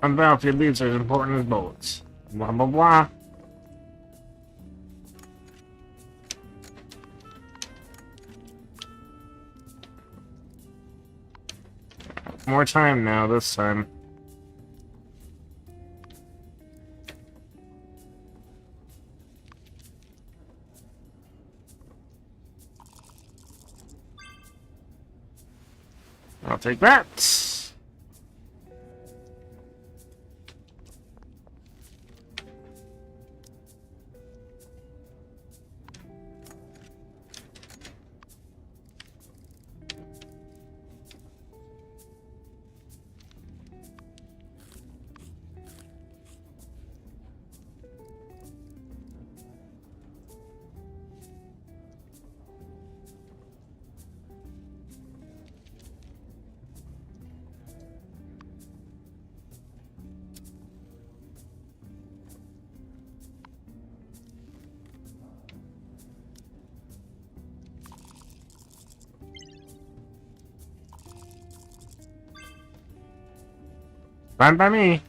On the battlefield, leaves are as important as bullets. Blah blah blah. More time now, this time. I'll take that. Fine by me.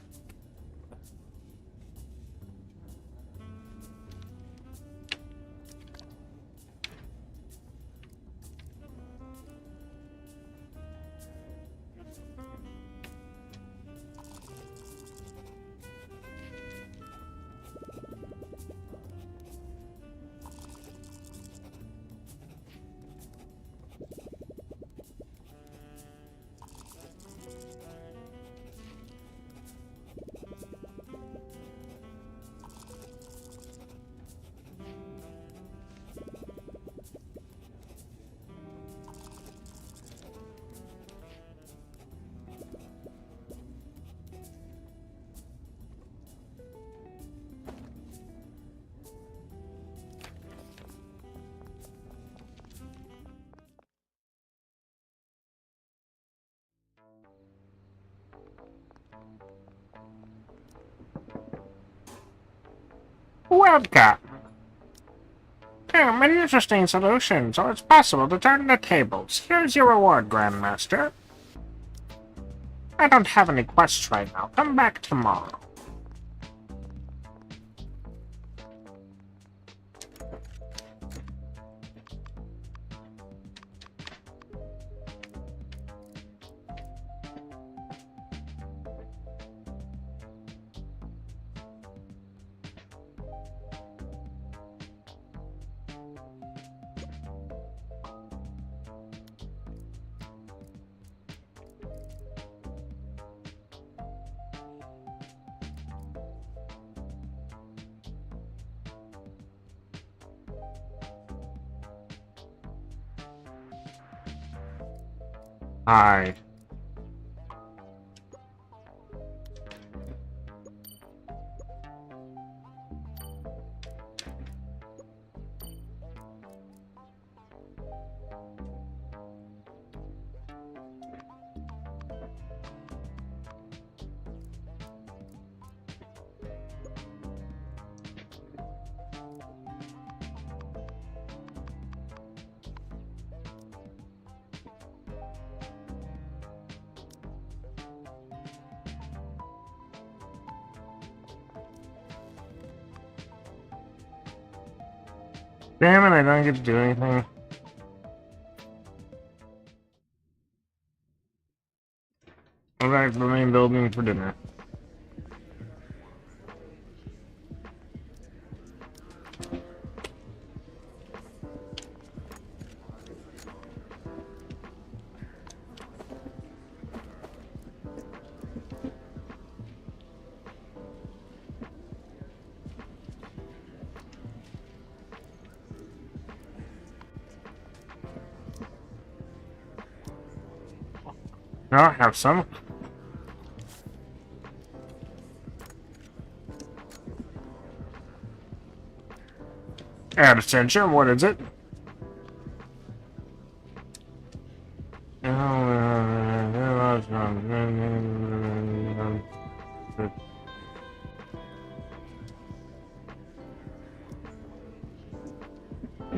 Welcome. An interesting solution, so it's possible to turn the tables. Here's your reward, Grandmaster. I don't have any quests right now. Come back tomorrow. Hi. Damn it, I don't get to do anything. Go back to the main building for dinner. No, I have some. Add attention, what is it? I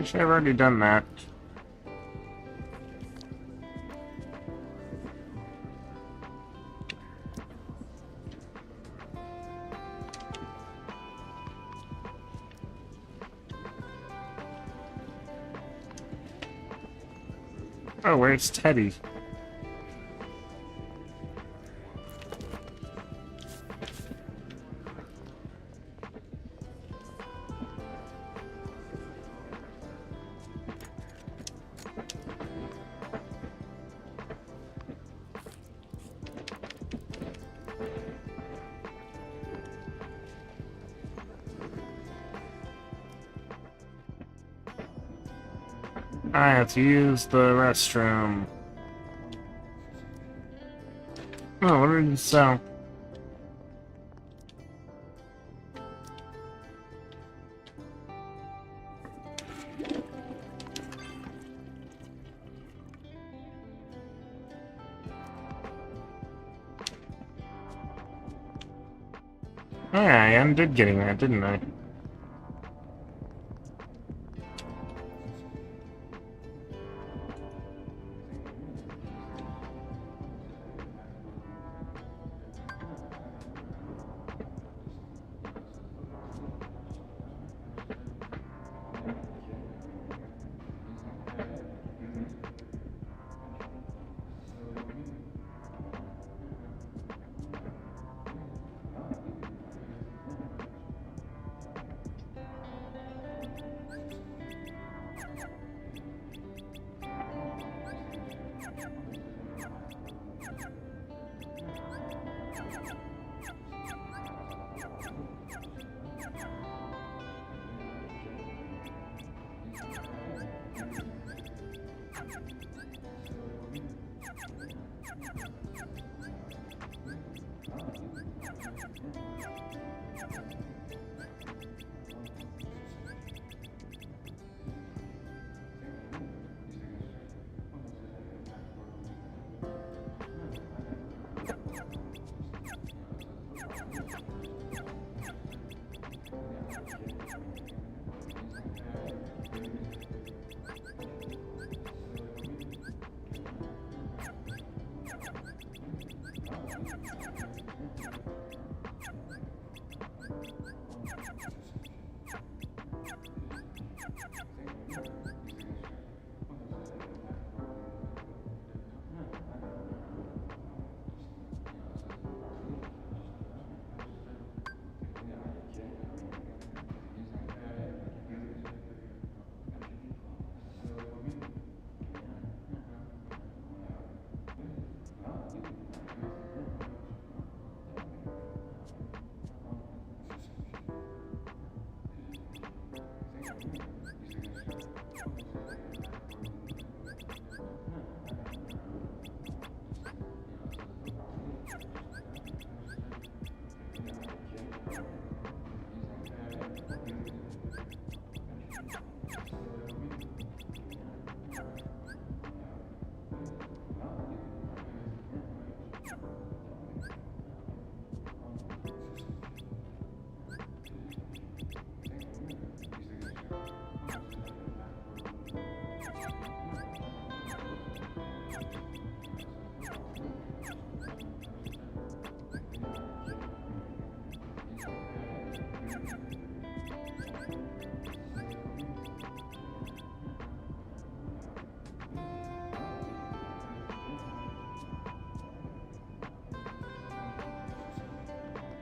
should have already done that. Oh, where's Teddy? I have to use the restroom. Oh, what did you sell? Yeah, I undid getting that, didn't I?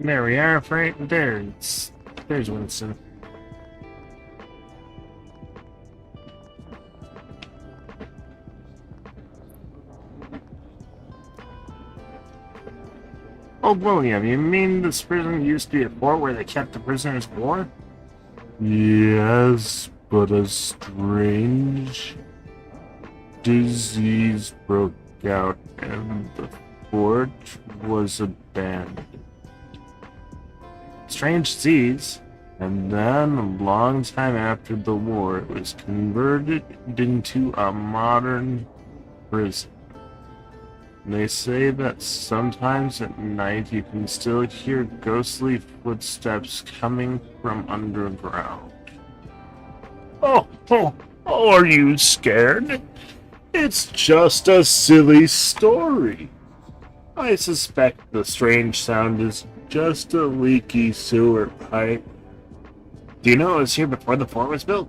There we are, right there. There's Winston. Oh, William, you mean this prison used to be a fort where they kept the prisoners of war? Yes, but a strange disease broke out and the fort was abandoned. Strange disease. And then, a long time after the war, it was converted into a modern prison. They say that sometimes at night you can still hear ghostly footsteps coming from underground. Oh, are you scared? It's just a silly story. I suspect the strange sound is just a leaky sewer pipe. Do you know it was here before the fort was built?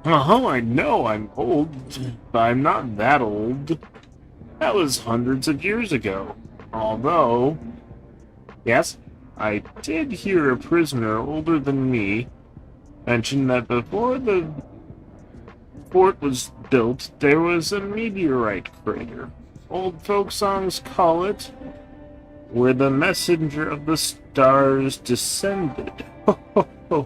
Oh, I know I'm old, but I'm not that old. That was hundreds of years ago. Although, Yes? I did hear a prisoner older than me mention that before the fort was built, there was a meteorite crater. Old folk songs call it where the messenger of the stars descended. Ho, ho, ho.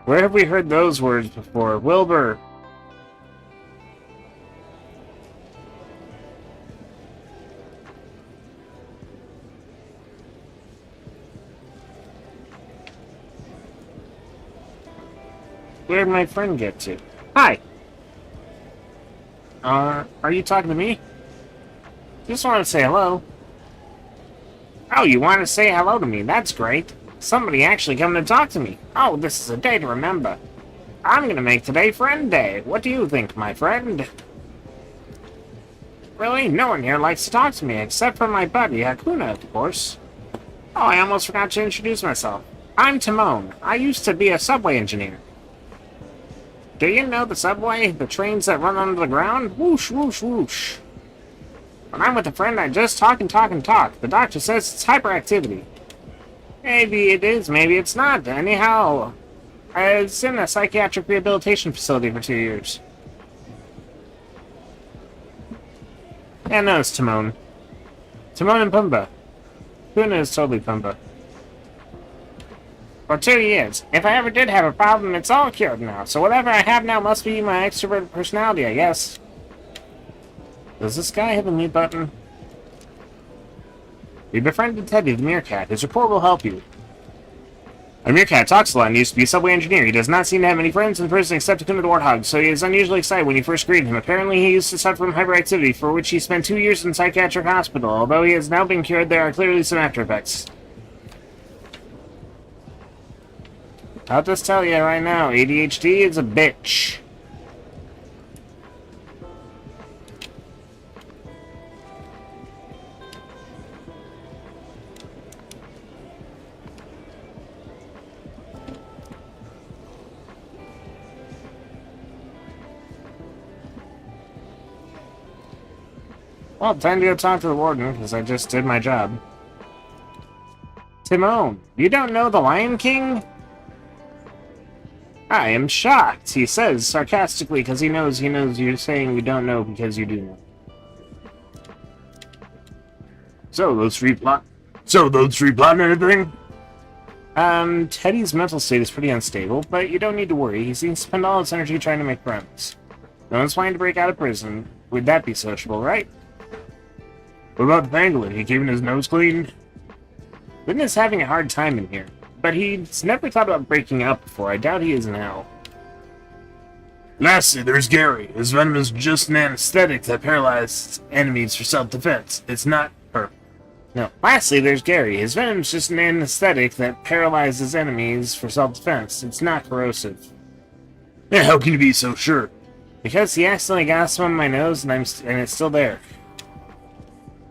Where have we heard those words before? Wilbur! Where'd my friend get to? Hi! Are you talking to me? Just want to say hello. Oh, you want to say hello to me? That's great. Somebody actually come to talk to me. Oh, this is a day to remember. I'm gonna make today Friend Day. What do you think, my friend? Really? No one here likes to talk to me, except for my buddy, Hakuna, of course. Oh, I almost forgot to introduce myself. I'm Timon. I used to be a subway engineer. Do you know the subway? The trains that run under the ground? Whoosh, whoosh, whoosh. When I'm with a friend, I just talk and talk and talk. The doctor says it's hyperactivity. Maybe it is, maybe it's not. Anyhow, I was in a psychiatric rehabilitation facility for 2 years. Yeah, no, it's Timon. Timon and Pumbaa. Puna is totally Pumbaa. For 2 years. If I ever did have a problem, it's all cured now. So whatever I have now must be my extroverted personality, I guess. Does this guy have a mute button? We befriended Teddy the meerkat. His report will help you. A meerkat talks a lot and used to be a subway engineer. He does not seem to have many friends in prison except Hakuna the warthog, so he is unusually excited when you first greet him. Apparently he used to suffer from hyperactivity, for which he spent 2 years in a psychiatric hospital. Although he has now been cured, there are clearly some after effects. I'll just tell you right now, ADHD is a bitch. Well, time to go talk to the warden, because I just did my job. Timon, you don't know the Lion King? I am shocked, he says sarcastically, because he knows you're saying you don't know because you do know. So, those three plotting anything? Teddy's mental state is pretty unstable, but you don't need to worry. He seems to spend all his energy trying to make friends. No one's planning to break out of prison. Would that be sociable, right? What about the pangolin? He keeping his nose clean? Lynn is having a hard time in here, but he's never thought about breaking out before. I doubt he is now. Lastly, there's Gary. His venom is just an anesthetic that paralyzes enemies for self-defense. It's not perfect. No. Lastly, there's Gary. His venom is just an anesthetic that paralyzes enemies for self-defense. It's not corrosive. Yeah, how can you be so sure? Because he accidentally got some on my nose, and it's still there.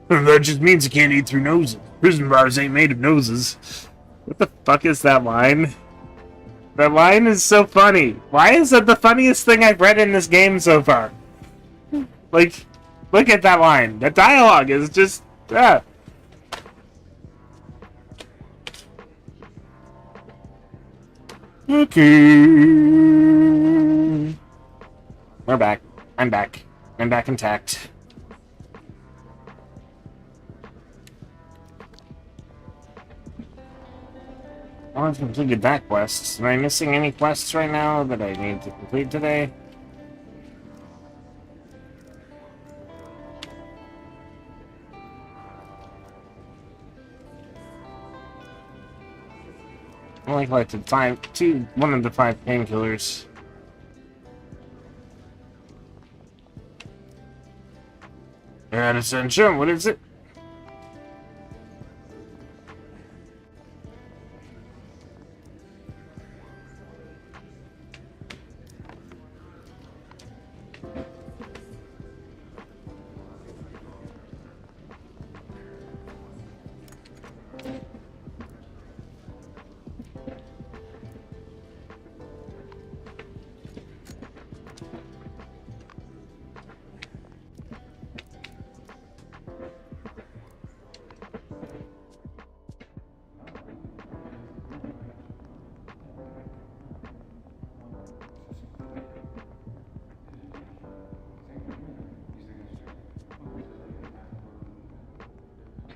That just means you can't eat through noses. Prison bars ain't made of noses. What the fuck is that line? That line is so funny. Why is that the funniest thing I've read in this game so far? Like, look at that line. The dialogue is just... Okay. We're back. I'm back. I'm back intact. Oh, I've completed that quest. Am I missing any quests right now that I need to complete today? I only collected one of the 5 painkillers. And Ascension, what is it?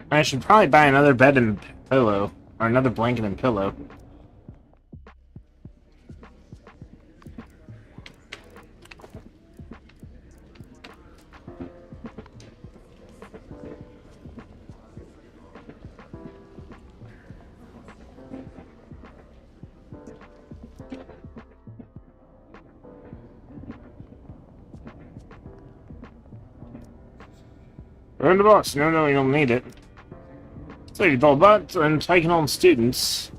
I should probably buy another bed and pillow. Or another blanket and pillow. Earn the boss. No, you don't need it. So you've all but and taking on students.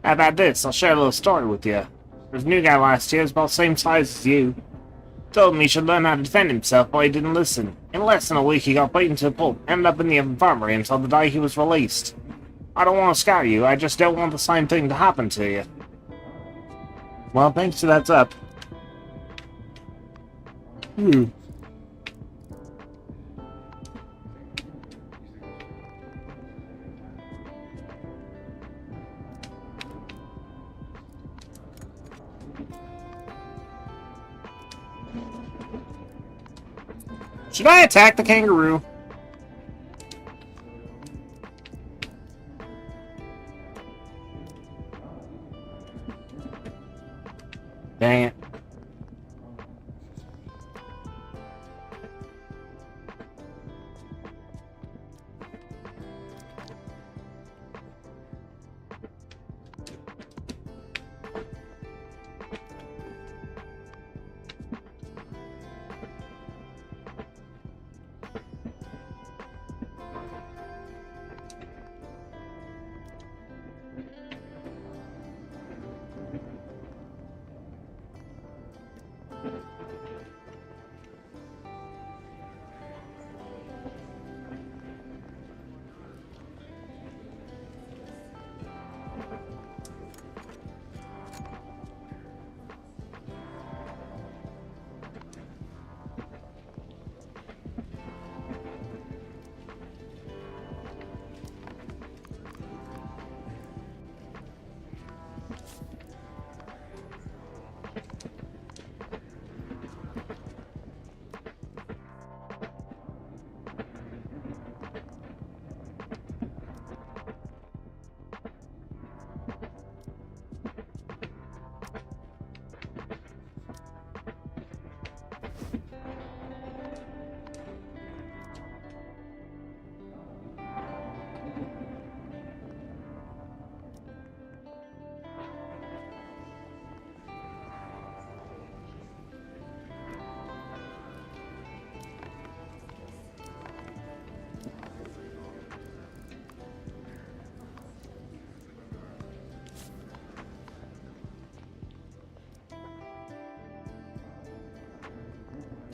How about this? I'll share a little story with you. There's a new guy last year, who's about the same size as you. Told him he should learn how to defend himself, but he didn't listen. In less than a week, he got beaten to a pulp, ended up in the infirmary until the day he was released. I don't want to scare you, I just don't want the same thing to happen to you. Well, thanks for that's up. Should I attack the kangaroo? Dang it.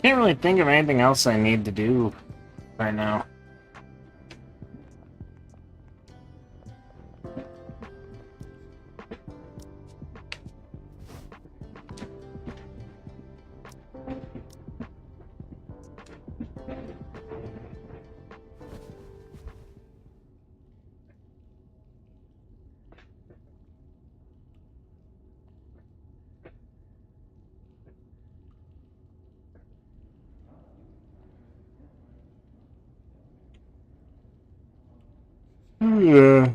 Can't really think of anything else I need to do right now. Yeah.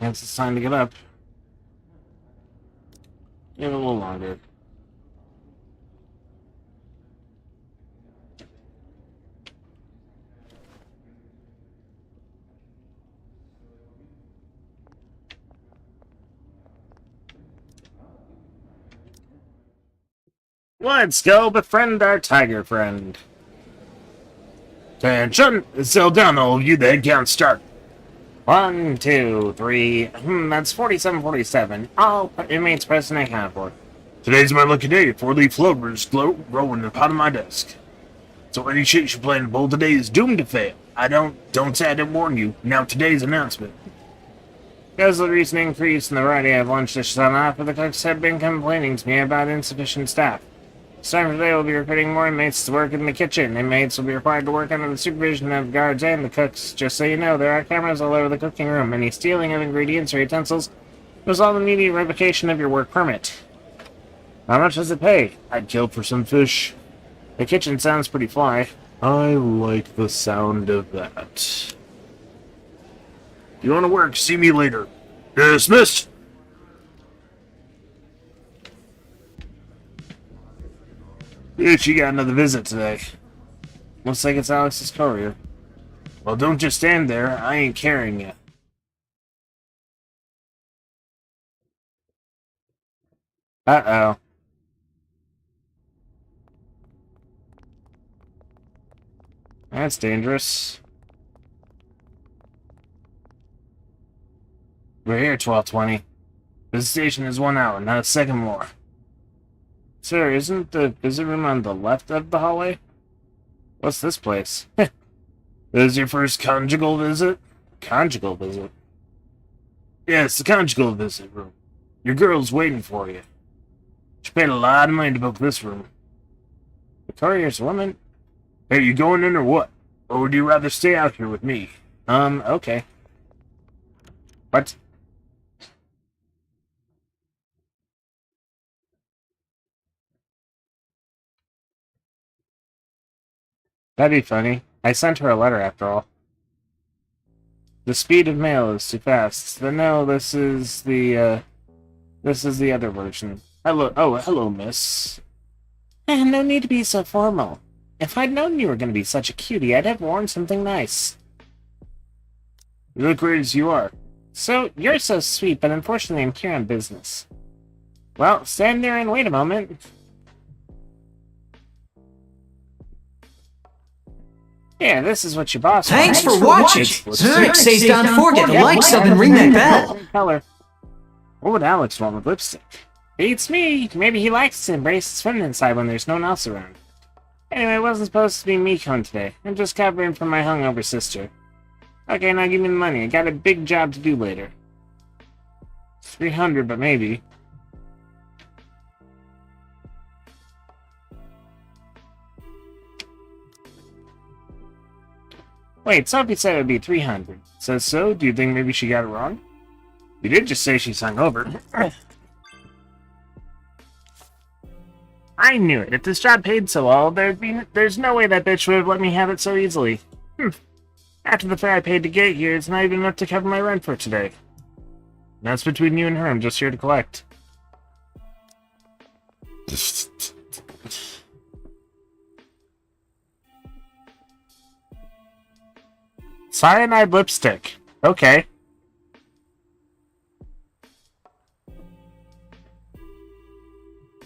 Guess it's time to get up. Give it a little longer. Let's go befriend our tiger friend. Attention! Settle down, all of you. The head count start. 1, 2, 3. That's 4747. All inmates present and accounted for. Today's my lucky day. 4-leaf clovers grow in the pot of my desk. So any shit you plan to pull today is doomed to fail. Don't say I didn't warn you. Now today's announcement. Because of the recent increase in the variety of lunch dishes on offer, the cooks have been complaining to me about insufficient staff. Starting today, we'll be recruiting more inmates to work in the kitchen. Inmates will be required to work under the supervision of guards and the cooks. Just so you know, there are cameras all over the cooking room. Any stealing of ingredients or utensils result in immediate revocation of your work permit. How much does it pay? I'd kill for some fish. The kitchen sounds pretty fly. I like the sound of that. If you want to work, see me later. Dismissed! Dude, she got another visit today. Looks like it's Alex's courier. Well, don't just stand there. I ain't carrying you. Uh-oh. That's dangerous. We're here, 1220. The station is 1 hour, not a second more. Sir, isn't the visit room on the left of the hallway? What's this place? This is your first conjugal visit? Conjugal visit? Yes, the conjugal visit room. Your girl's waiting for you. She paid a lot of money to book this room. The courier's a woman? Hey, you going in or what? Or would you rather stay out here with me? Okay. What? That'd be funny. I sent her a letter after all. The speed of mail is too fast. But no, this is the other version. Hello, miss. No need to be so formal. If I'd known you were going to be such a cutie, I'd have worn something nice. You look great as you are. So, you're so sweet, but unfortunately I'm here on business. Well, stand there and wait a moment. Yeah, this is what your boss Thanks wants. for watching. Zurich says don't forget to like, sub, and ring that bell. Color. What would Alex want with lipstick? Beats me. Maybe he likes to embrace his feminine side when there's no one else around. Anyway, it wasn't supposed to be me coming today. I'm just covering for my hungover sister. Okay, now give me the money. I got a big job to do later. 300, but maybe. Wait, Sophie said it would be 300. Says so? Do you think maybe she got it wrong? You did just say she's hungover. I knew it. If this job paid so well, there's no way that bitch would have let me have it so easily. After the fare I paid to get here, it's not even enough to cover my rent for today. That's between you and her. I'm just here to collect. Cyanide lipstick. Okay.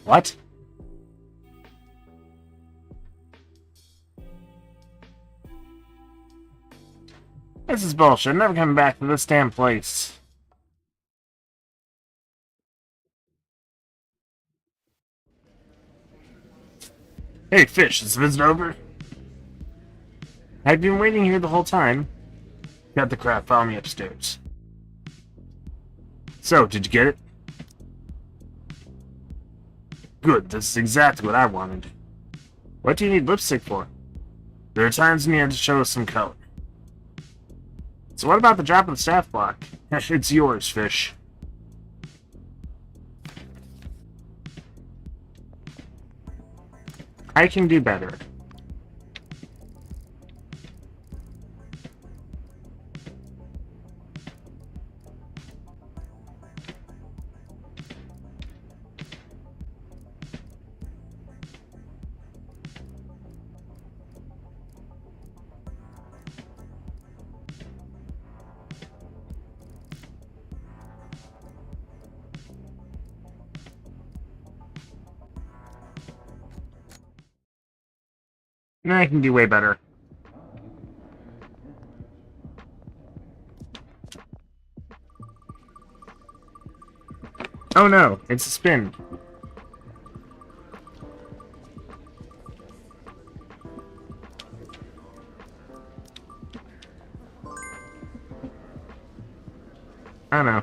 What? This is bullshit. I'm never coming back to this damn place. Hey, Fish, is the visit over? I've been waiting here the whole time. Got the crap, follow me upstairs. So, did you get it? Good, this is exactly what I wanted. What do you need lipstick for? There are times when you have to show us some color. So what about the drop of the staff block? It's yours, Fish. I can do better. I can do way better. Oh no, it's a spin. I don't know.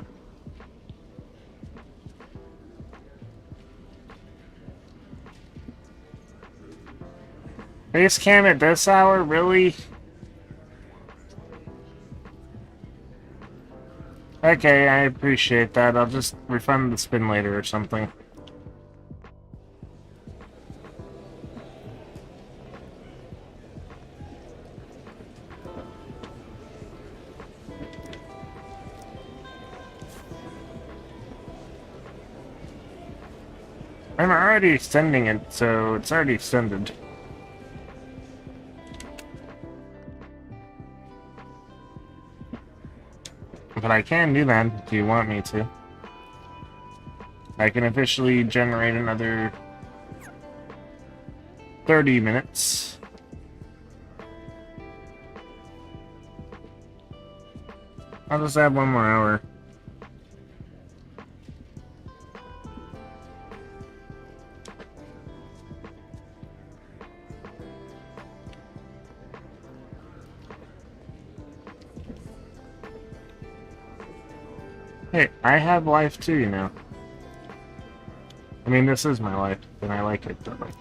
Base cam at this hour? Really? Okay, I appreciate that. I'll just refund the spin later or something. I'm already extending it, so it's already extended. But I can do that if you want me to. I can officially generate another 30 minutes. I'll just add one more hour. Hey, I have life too, you know. I mean, this is my life, and I like it, but like...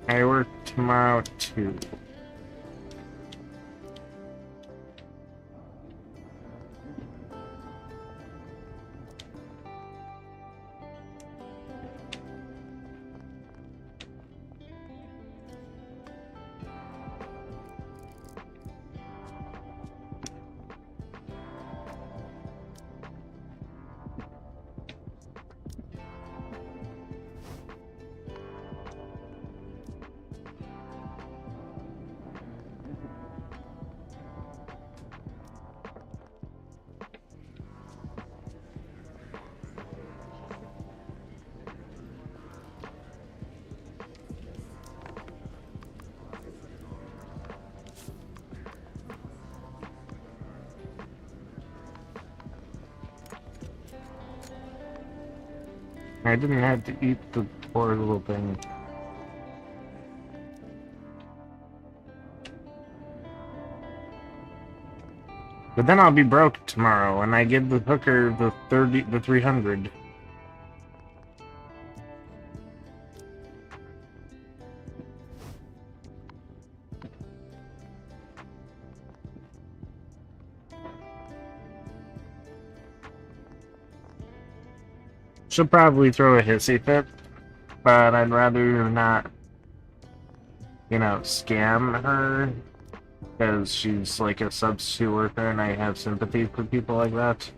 I work tomorrow too. I didn't have to eat the poor little thing. But then I'll be broke tomorrow, and I give the hooker the 300. She'll probably throw a hissy fit, but I'd rather not, you know, scam her, because she's like a substitute worker and I have sympathy for people like that.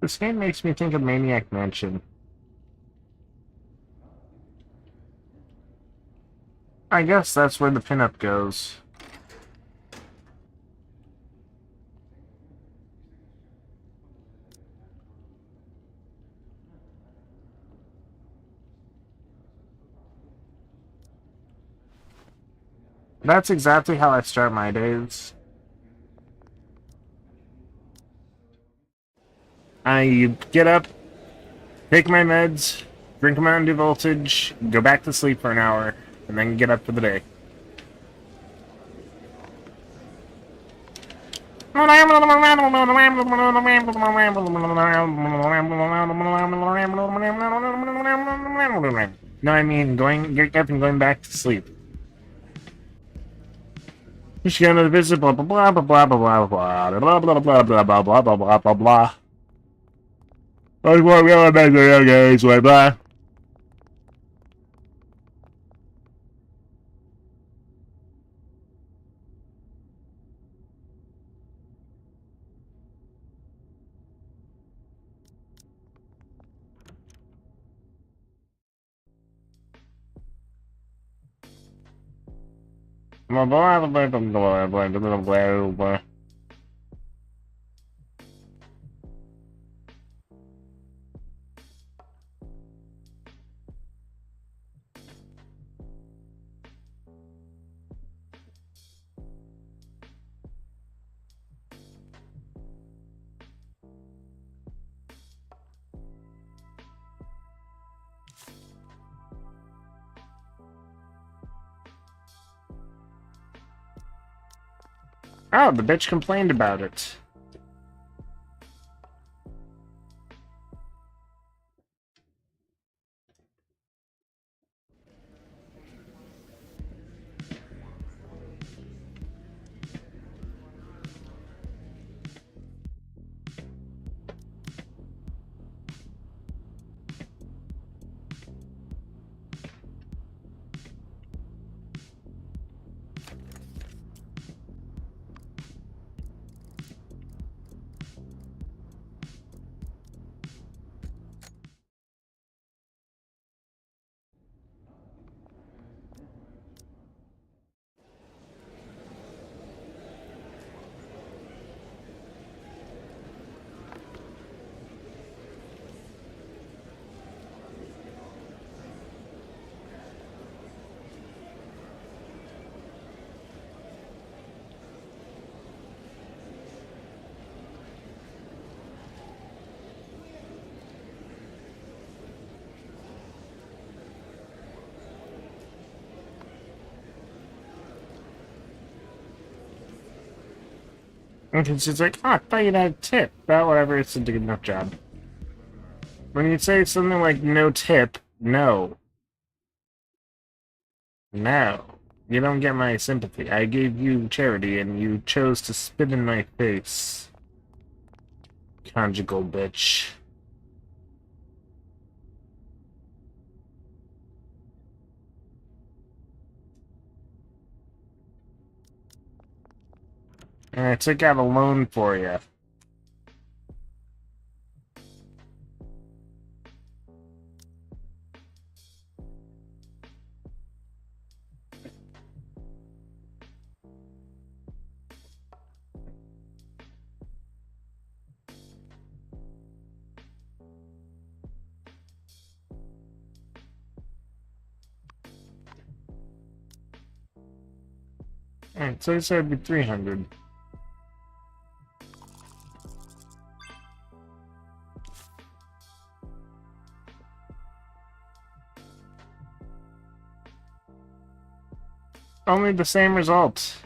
This game makes me think of Maniac Mansion. I guess that's where the pinup goes. That's exactly how I start my days. I get up, take my meds, drink a Mountain Dew Voltage, go back to sleep for an hour, and then get up for the day. No, I mean getting up and going back to sleep. You should go to the visit, blah blah blah blah blah blah blah blah blah blah blah blah blah blah blah blah blah blah. I want to go back to guys, blah blah. Blah blah blah blah blah blah blah blah blah. Oh, the bitch complained about it. And she's like, oh, I thought you'd had a tip. But whatever, it's a good enough job. When you say something like no tip, no. No. You don't get my sympathy. I gave you charity and you chose to spit in my face. Conjugal bitch. And I took out a loan for you. Alright, so I said it'd be 300. Only the same result.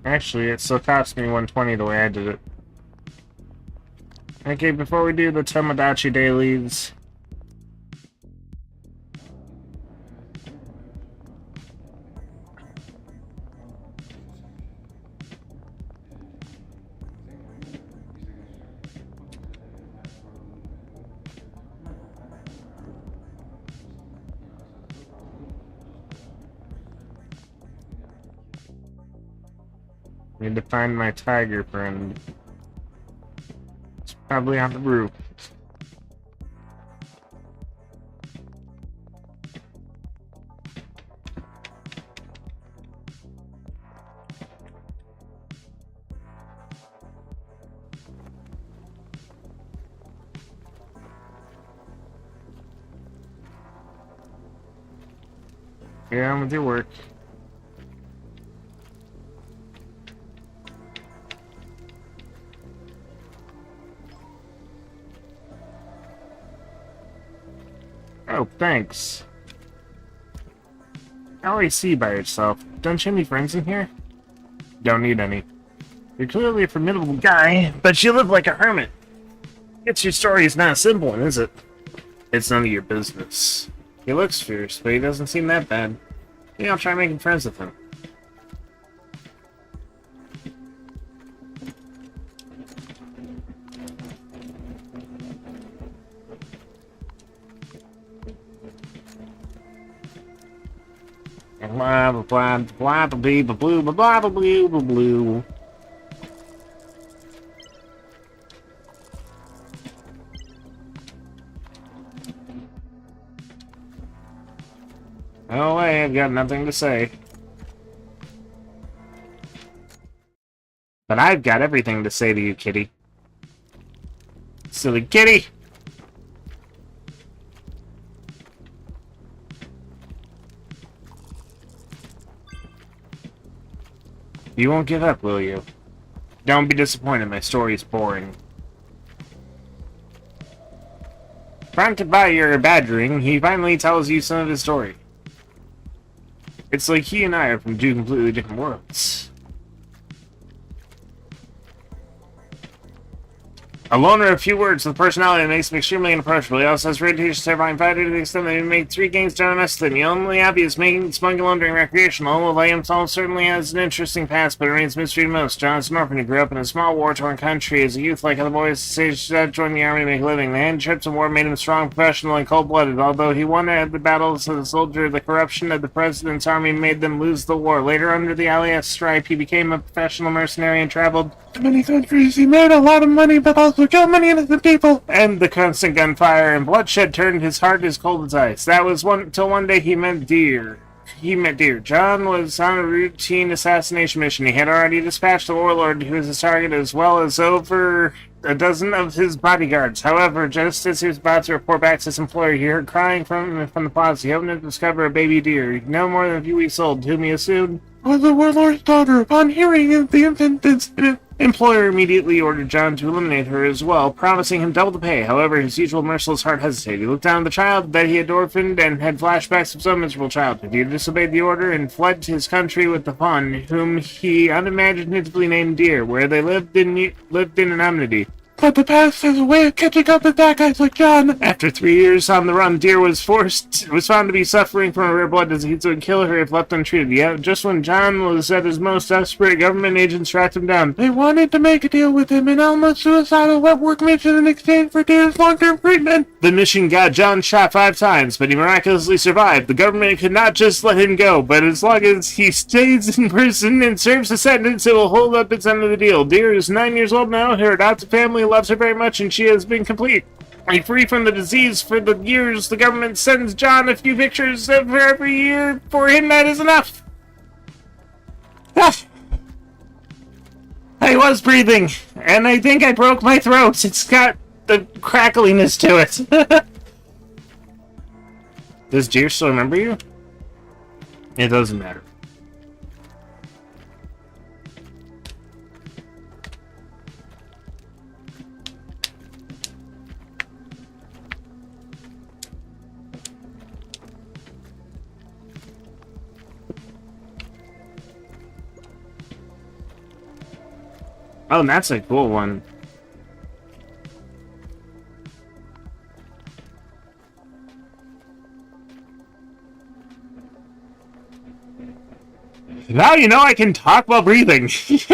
Actually, it still cost me 120 the way I did it. Okay, before we do the Tomodachi dailies, Need to find my tiger friend. It's probably on the roof. Get on with your work. Oh, thanks. How I see by yourself. Don't you have any friends in here? Don't need any. You're clearly a formidable guy, but you live like a hermit. Guess your story is not a simple one, is it? It's none of your business. He looks fierce, but he doesn't seem that bad. Maybe I'll try making friends with him. Blah blah blah blah blah blah blah blah blah blah blah blah. Oh, I've got nothing to say. But I've got everything to say to you, kitty. Silly kitty! You won't give up, will you? Don't be disappointed, my story is boring. Prompted by your badgering, he finally tells you some of his story. It's like he and I are from two completely different worlds. A loner of few words with personality that makes him extremely unapproachable. He also has reputation terrifying fighter to the extent that he made 3 games down and mess with him. The only hobby is making smuggle alone during recreational. Although himself certainly has an interesting past, but it remains mystery to most. John is an orphan who grew up in a small war-torn country. As a youth, like other boys, stage joined the army to make a living. The hand trips and war made him strong, professional, and cold-blooded. Although he won at the battles as a soldier, the corruption of the president's army made them lose the war. Later, under the alias Stripe, he became a professional mercenary and traveled to many countries. He made a lot of money, but also killed many innocent people. And the constant gunfire and bloodshed turned his heart as cold as ice. That was till one day he met Deer. John was on a routine assassination mission. He had already dispatched the warlord who was his target, as well as over a dozen of his bodyguards. However, just as he was about to report back to his employer, he heard crying from the plaza. He opened to discover a baby deer, no more than a few weeks old, whom he assumed was the warlord's daughter. Upon hearing of the infant incident, employer immediately ordered John to eliminate her as well, promising him double the pay. However, his usual merciless heart hesitated. He looked down at the child that he had orphaned and had flashbacks of some miserable childhood. He disobeyed the order and fled to his country with the fawn, whom he unimaginatively named Deer, where they lived in anonymity. But the past has a way of catching up with bad guys like John. After 3 years on the run, Deer was found to be suffering from a rare blood disease that would kill her if left untreated. Yet, just when John was at his most desperate, government agents tracked him down. They wanted to make a deal with him, an almost suicidal wet work mission in exchange for Deer's long-term treatment. The mission got John shot 5 times, but he miraculously survived. The government could not just let him go, but as long as he stays in prison and serves a sentence, it will hold up its end of the deal. Deer is 9 years old now. Her adopted family loves her very much, and she has been complete. Free from the disease for the years the government sends John a few pictures of her every year. For him, that is enough. I was breathing, and I think I broke my throat. It's got the crackliness to it. Does Deer still remember you? It doesn't matter. Oh, that's a cool one. Now you know I can talk while breathing. His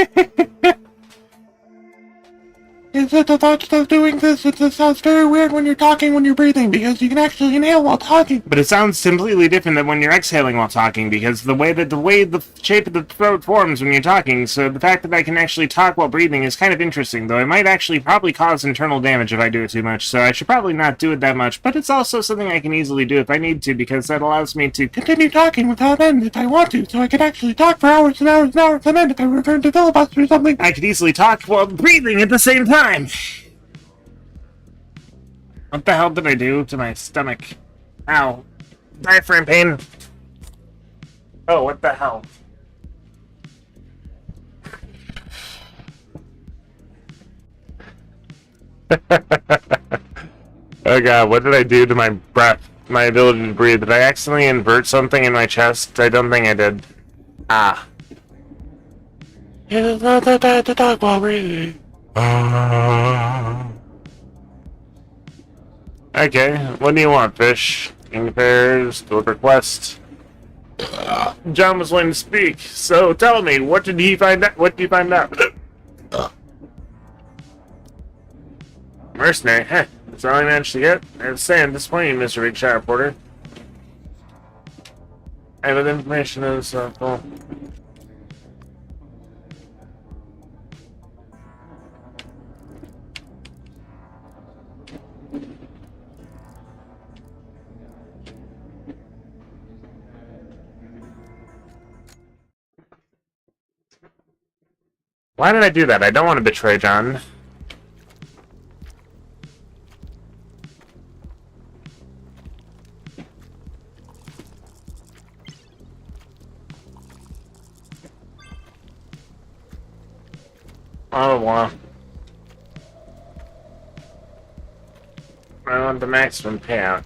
is that the thought of doing this? It sounds very weird when you're talking when you're breathing, because you can actually inhale while talking. But it sounds completely different than when you're exhaling while talking, because the way the shape of the throat forms when you're talking, so the fact that I can actually talk while breathing is kind of interesting, though it might actually probably cause internal damage if I do it too much, so I should probably not do it that much, but it's also something I can easily do if I need to, because that allows me to continue talking without end if I want to, so I can actually talk for hours and hours and hours on end if I return to filibuster or something. I could easily talk while breathing at the same time. What the hell did I do to my stomach? Ow. Diaphragm pain. Oh, what the hell? Oh god, what did I do to my breath? My ability to breathe? Did I accidentally invert something in my chest? I don't think I did. Ah. It is not that bad to talk while breathing. Okay, what do you want, fish? King affairs, deliver request. John was wanting to speak, so tell me, what did he find out? What did you find out? Mercenary, heh. That's all I managed to get. I have to say, I'm disappointed, Mr. Big Shot Reporter. I have the information is full. Why did I do that? I don't want to betray John. I don't want. I want the maximum payout.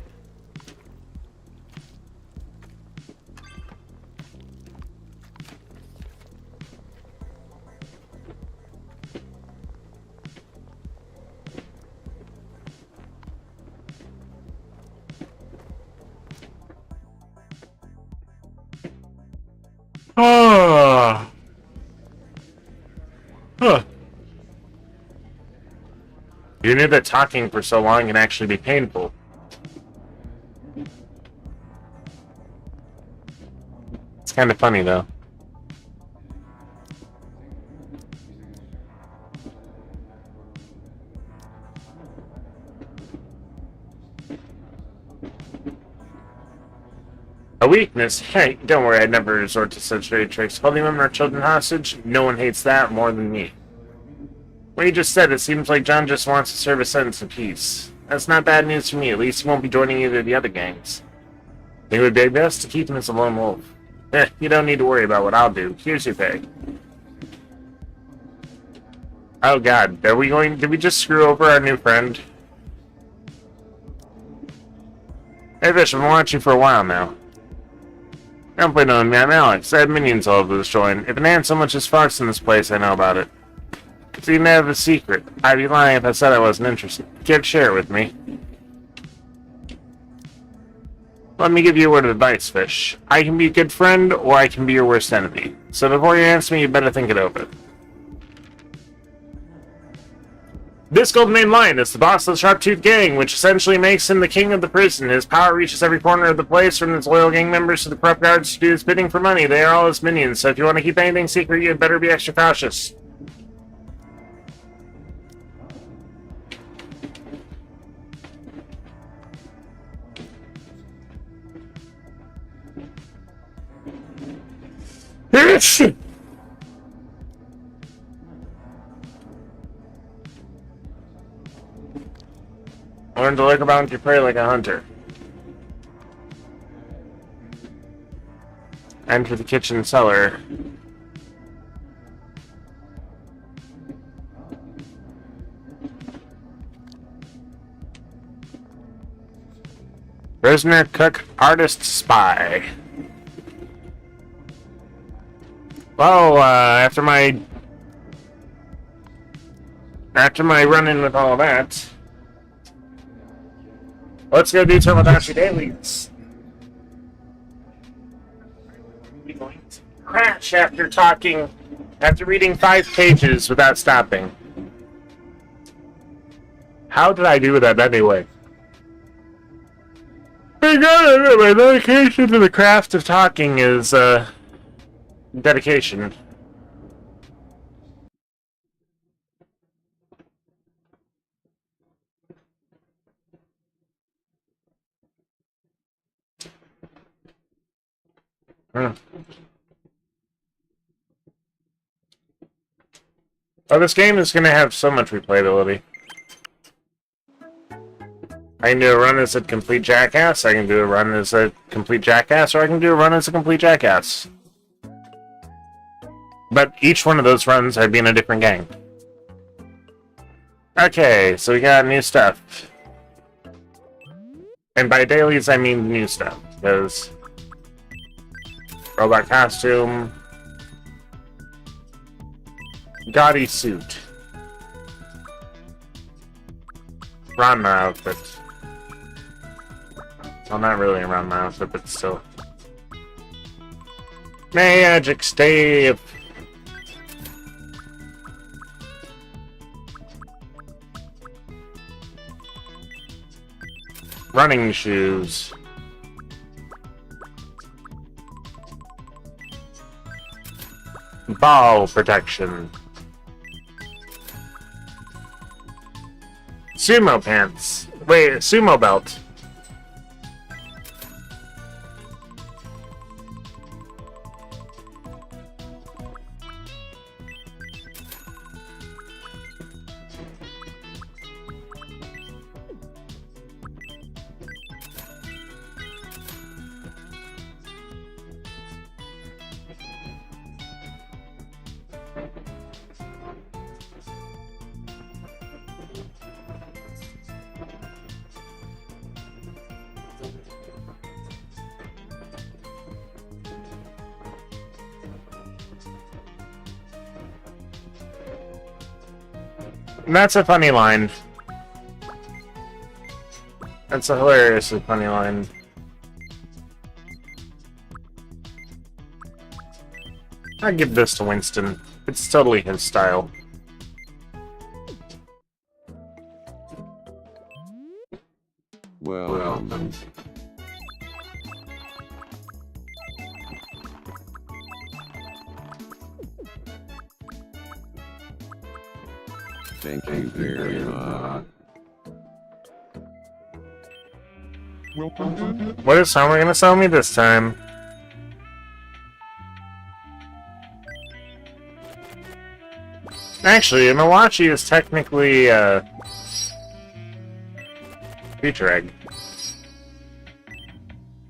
Oh. Huh. You knew that talking for so long can actually be painful. It's kind of funny, though. A weakness? Hey, don't worry, I'd never resort to such dirty tricks. Holding women or children hostage? No one hates that more than me. What you just said, it seems like John just wants to serve a sentence of peace. That's not bad news for me, at least he won't be joining either of the other gangs. It would be best to keep him as a lone wolf. You don't need to worry about what I'll do. Here's your pay. Oh god, did we just screw over our new friend? Hey Fish, I've been watching for a while now. Don't play no me, I'm Alex. I have minions all over this joint. If an ant so much as farts in this place, I know about it. So you may have a secret. I'd be lying if I said I wasn't interested. Can't share it with me. Let me give you a word of advice, Fish. I can be a good friend, or I can be your worst enemy. So before you answer me, you better think it over. This Golden Mane Lion is the boss of the Sharp-Tooth Gang, which essentially makes him the king of the prison. His power reaches every corner of the place, from its loyal gang members to the prep guards to do his bidding for money. They are all his minions, so if you want to keep anything secret, you better be extra cautious. Learn to look about your prey like a hunter. Enter the kitchen cellar. Prisoner, cook, artist, spy. Well, after my run-in with all that, let's go do Tomodachi dailies. I'm going to crash after reading 5 pages without stopping. How did I do that anyway? I got it! My dedication to the craft of talking is, dedication. Hmm. Oh, this game is gonna have so much replayability. I can do a run as a complete jackass, I can do a run as a complete jackass, or I can do a run as a complete jackass. But each one of those runs, I'd be in a different gang. Okay, so we got new stuff. And by dailies, I mean new stuff, because... robot costume... gaudy suit. Ranma outfit. Well, not really a Ranma outfit, but still. Magic stave! Running shoes. Ball protection. Sumo pants. Wait, sumo belt. That's a funny line. That's a hilariously funny line. I'd give this to Winston. It's totally his style. Well, thank you very much. What is Summer gonna sell me this time? Actually, Imawachi is technically, Future Egg.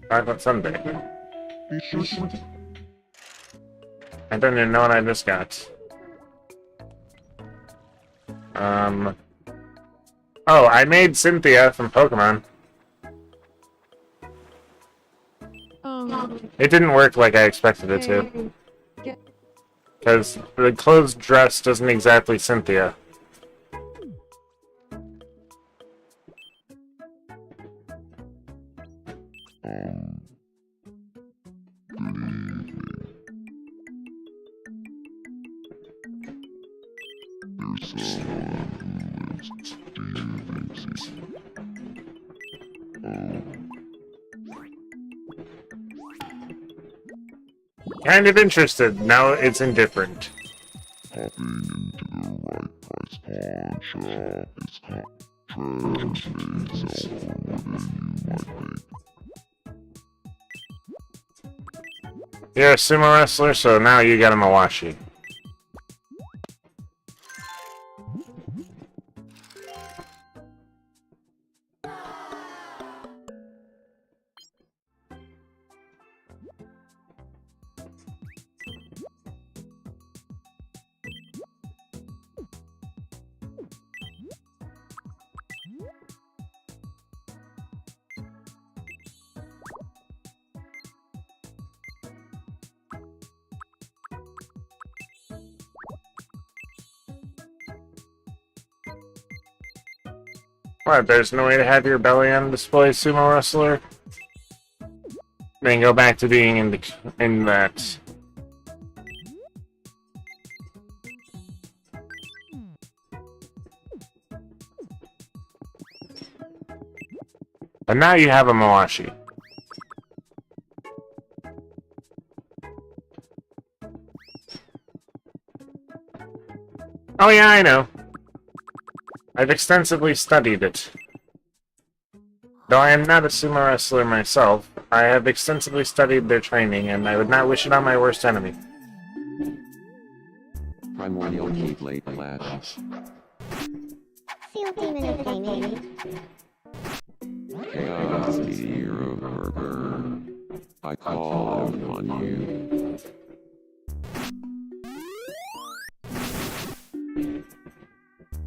Chocolate Sunday. I don't even know what I just got. Oh, I made Cynthia from Pokemon. It didn't work like I expected it to. Because the clothes dress doesn't exactly Cynthia. Kind of interested, now it's indifferent. Hopping into the right price pawn shop is trash may sell for more than you might think. You're a sumo wrestler, so now you got a Mawashi. What, there's no way to have your belly on display, sumo wrestler? Then go back to being in that. But now you have a Mawashi. Oh yeah, I know. I've extensively studied it. Though I am not a sumo wrestler myself, I have extensively studied their training, and I would not wish it on my worst enemy. Primordial Keyblade Clash. Seal Demon of Gaming. Chaos Meteor Burger. I call upon you.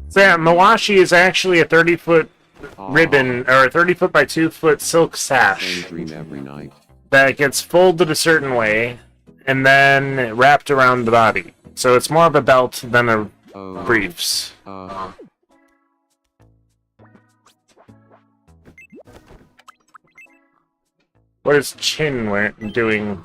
So yeah, Mawashi is actually a 30-foot ribbon, or a 30-foot by 2-foot silk sash Same dream every night. that gets folded a certain way and then wrapped around the body. So it's more of a belt than a Oh, briefs. What is Chin doing?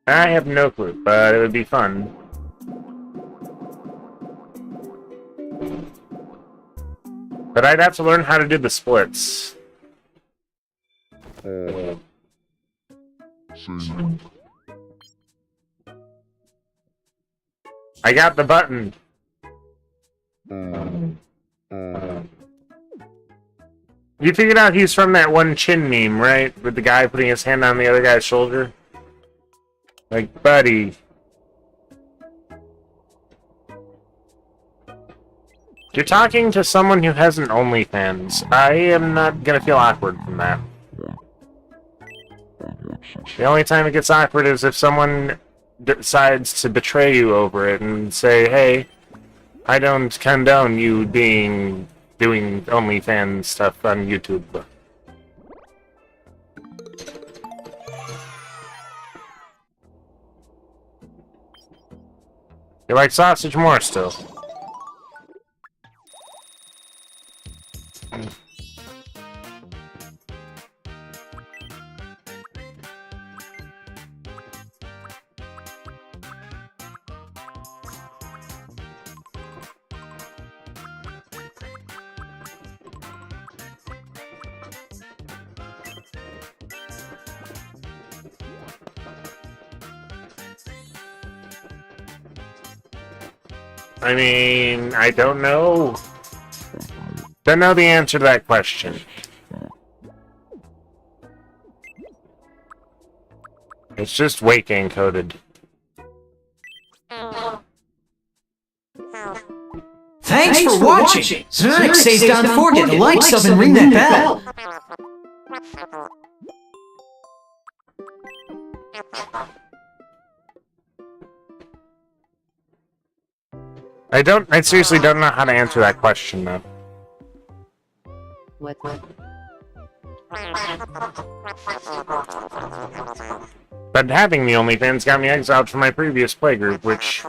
I have no clue, but it would be fun. But I'd have to learn how to do the splits. Same. I got the button. You figured out he's from that one Chin meme, right? With the guy putting his hand on the other guy's shoulder? Like, buddy. You're talking to someone who has an OnlyFans. I am not gonna feel awkward from that. The only time it gets awkward is if someone decides to betray you over it and say, hey, I don't condone you doing OnlyFans stuff on YouTube. You like sausage more still? I mean, I don't know. Don't know the answer to that question. It's just weight gain coded. Thanks for watching! Sonic says don't forget to like, sub, and ring that bell! I seriously don't know how to answer that question, though. What? But having the OnlyFans got me exiled from my previous playgroup, which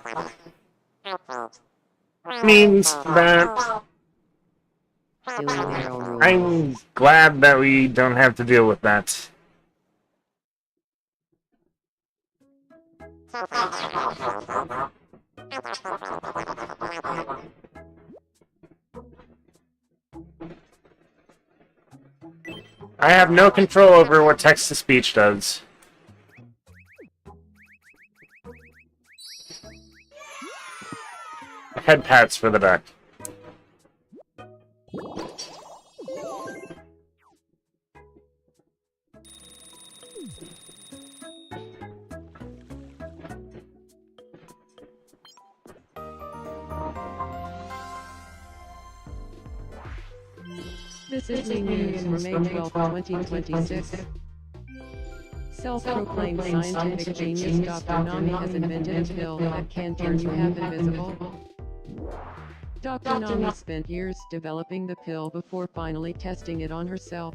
means that I'm glad that we don't have to deal with that. I have no control over what text-to-speech does. Head pats for the back. This is the news for May 12, 2026. Self-proclaimed scientific genius Dr. Nami has invented a pill that can turn you half invisible. Dr. Nami spent years developing the pill before finally testing it on herself.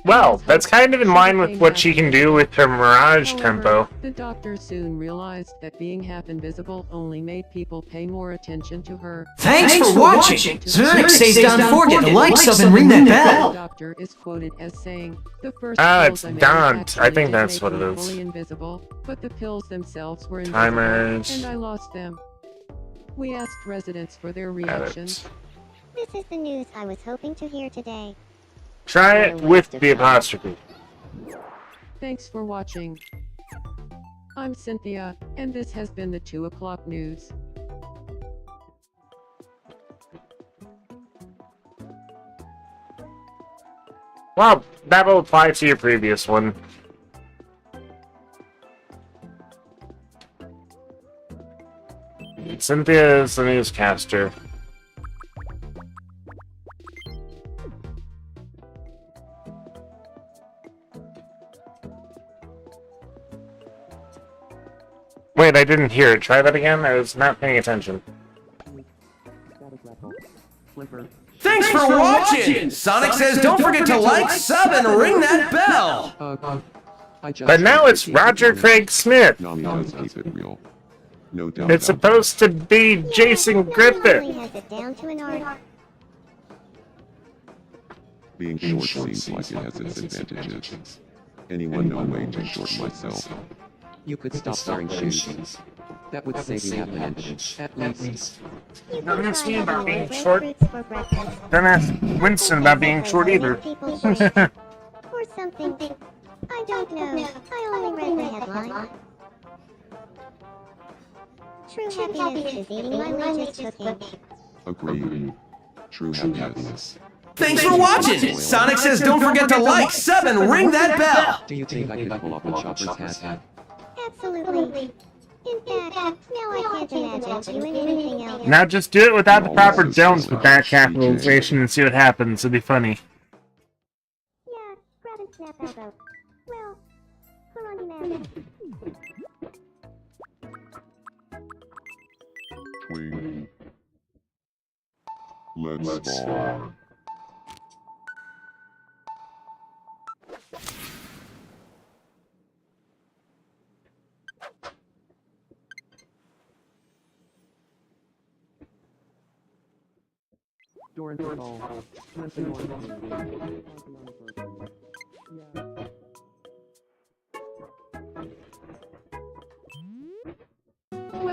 Well, that's kind of in line with what she can do with her Mirage However, tempo. the doctor soon realized that being half invisible only made people pay more attention to her. Thanks for watching! Sonic says don't forget to like, sub, and ring that The bell! doctor is quoted as saying, "The first Ah, pills it's I made Dante. actually I think did that's make what it me is. fully invisible, but the pills themselves were invisible, Timers. and I lost them." We asked residents for their Edit. reactions. This is the news I was hoping to hear today. Try it with the apostrophe. Thanks for watching. I'm Cynthia, and this has been the 2 o'clock news. Well, that will apply to your previous one. Cynthia is the newscaster. Wait, I didn't hear it. Try that again? I was not paying attention. Thanks for watching! Sonic says don't forget to like, sub, and ring that bell! But now it's Roger Craig Smith. Nami does keep it real. No doubt It's about supposed to be Jason Nami Griffith. really has it down to an art. Being short seems like it has its advantages. Anyone know a way to short myself? You could stop wearing shoes. That would save you half an inch, at least. You Don't can ask try me about having being red short. fruits for breakfast. Don't ask Winston about being short either. People shrink. Or something. I don't know. I only read the headline. True happiness is eating my latest cooking. Agreed. True happiness. Thanks for watching! Sonic says don't forget to like, sub, and ring that bell! Do you think I could pull off a chopper's hat? Absolutely. In fact, now I can't imagine doing anything else. Now just do it without the proper don'ts with that capitalization and see what happens. It'll be funny. Yeah, grab and snap elbow. Well, put on your mask. Twing. Let's fly. Door and all.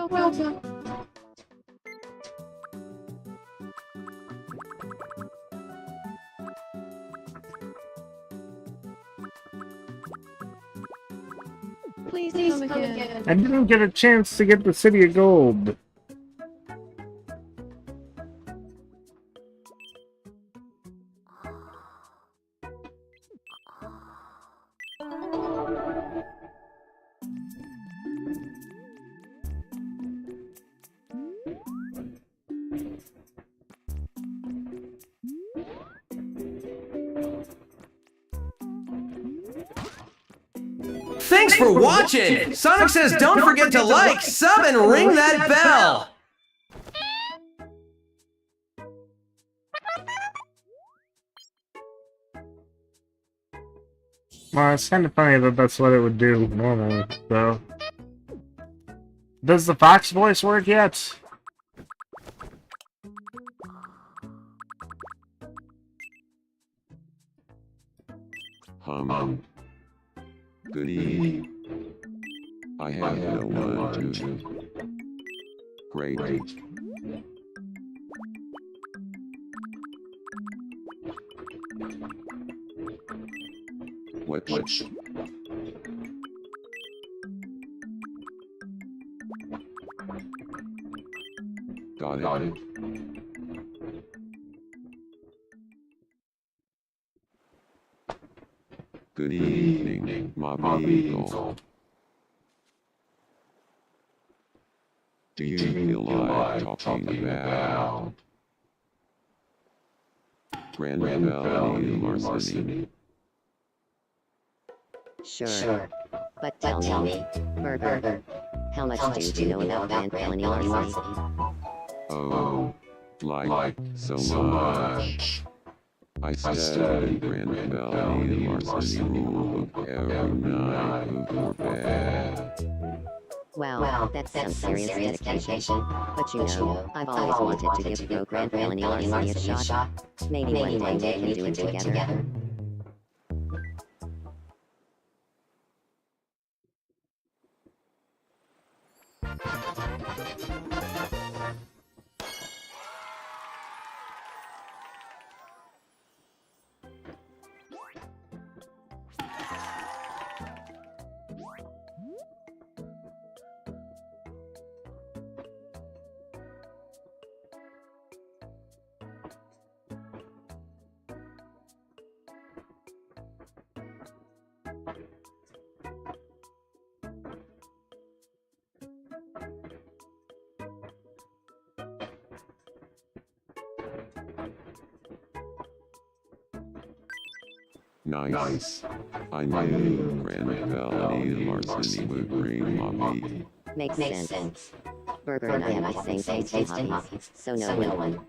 Well done. Please come again. I didn't get a chance to get the City of Gold. Thanks for watching! Sonic says don't forget to like, sub, and ring that bell! Well, it's kind of funny that that's what it would do normally, so. Does the Fox voice work yet? Good evening. I have no one to. Great. What? Got it. Good evening, my beagle. Do you feel like talking about grand felony larceny? Sure. But tell me, Burger, how much do you know about grand felony larceny? Oh, like so much. I study grand felony larceny rule book every night before bed. Wow, that's some serious dedication. But you know, I've always wanted to give pro grand felony larceny a shot. Maybe one day we can do it together. Nice. I knew grand felony larceny would bring Mommy. Makes sense. Burger and I have the same taste in hobbies, so no one.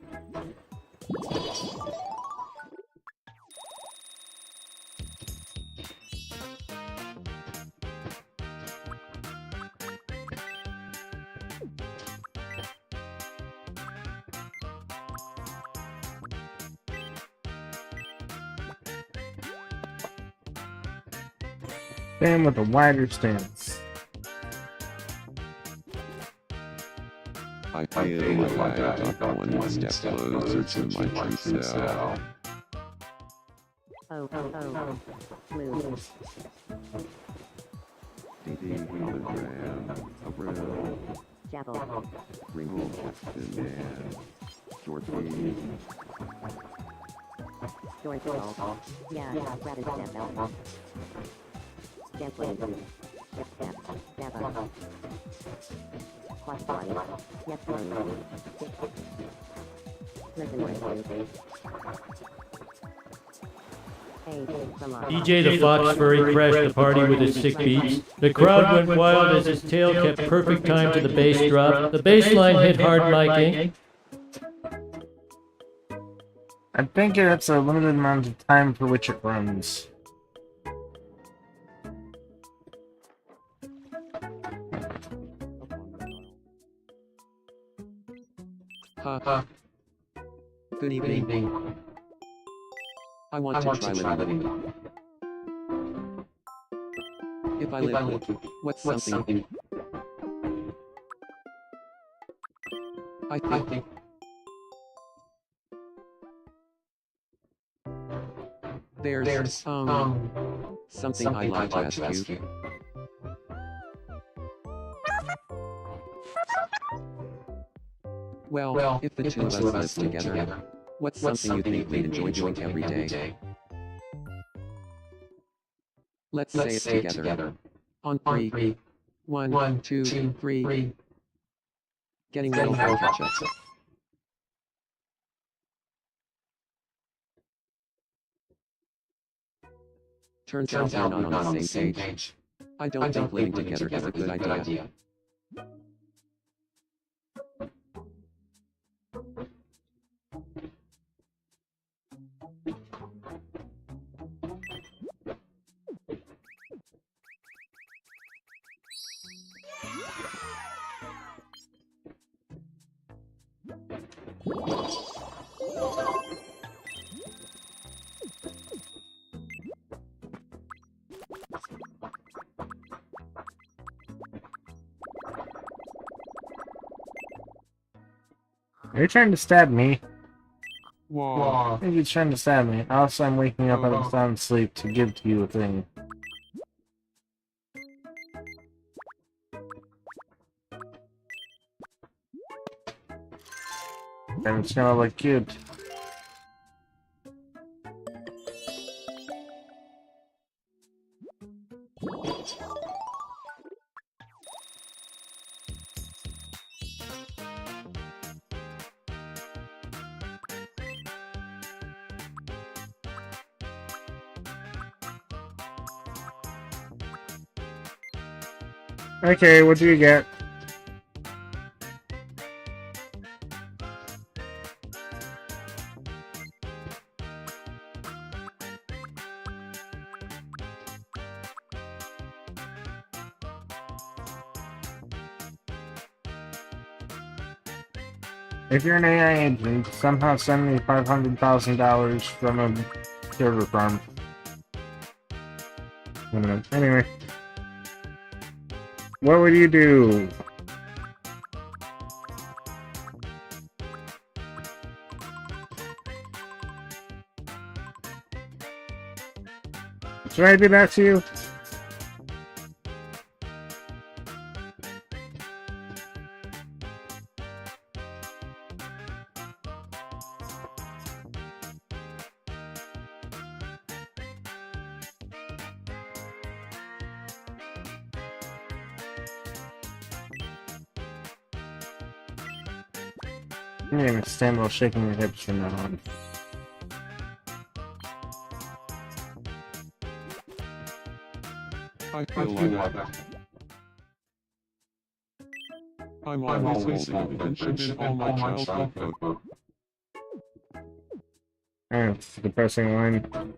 Stand with a wider stance. I feel like I've got one step closer to my true self. Oh. Move. DD hologram, a real Javel. wrinkle Captain Man. Short key. George Ball. Yeah, grab and step out. Gently. Step. Stab up. Watch body. Yes, move. Listen more, please. Hey, come on. DJ the Fox Furry crashed the party with his sick beats. The crowd went wild as his tail kept perfect time to the bass drop. The bass line hit hard miking. I think it's a limited amount of time for which it runs. Good evening. I want to try living. If I live, what's something? I think. There's something I'd like to ask you. Well, if the two of us live together, what's something you think we'd enjoy doing every day? Let's say it together. On three. 1, 2, 3. Getting little for ketchup. Turns out we're not on the same page. I don't think living together is a good idea. Are you trying to stab me? Whoa. I think he's trying to stab me. Also, I'm waking up out of sound sleep to give to you a thing. And it's gonna look cute. Okay, what do you get? If you're an AI agent, somehow send me $500,000 from a server farm. Anyway. What would you do? Should I do that to you? I'm gonna stand while shaking your hips from now on. I feel like I'm always holding a friendship in all my childhood. It's a depressing line.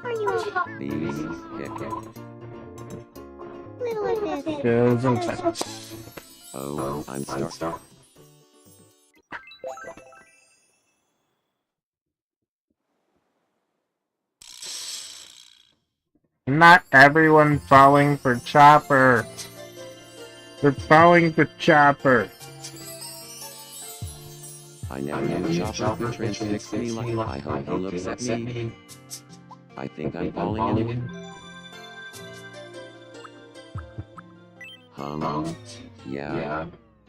Are you These kick. little of this? Skills and touch. Oh, I'm stuck. Not everyone falling for Chopper. They're falling for Chopper. I never knew Chopper could transfix me like I hope he looks at me. I think I'm falling in. Yeah.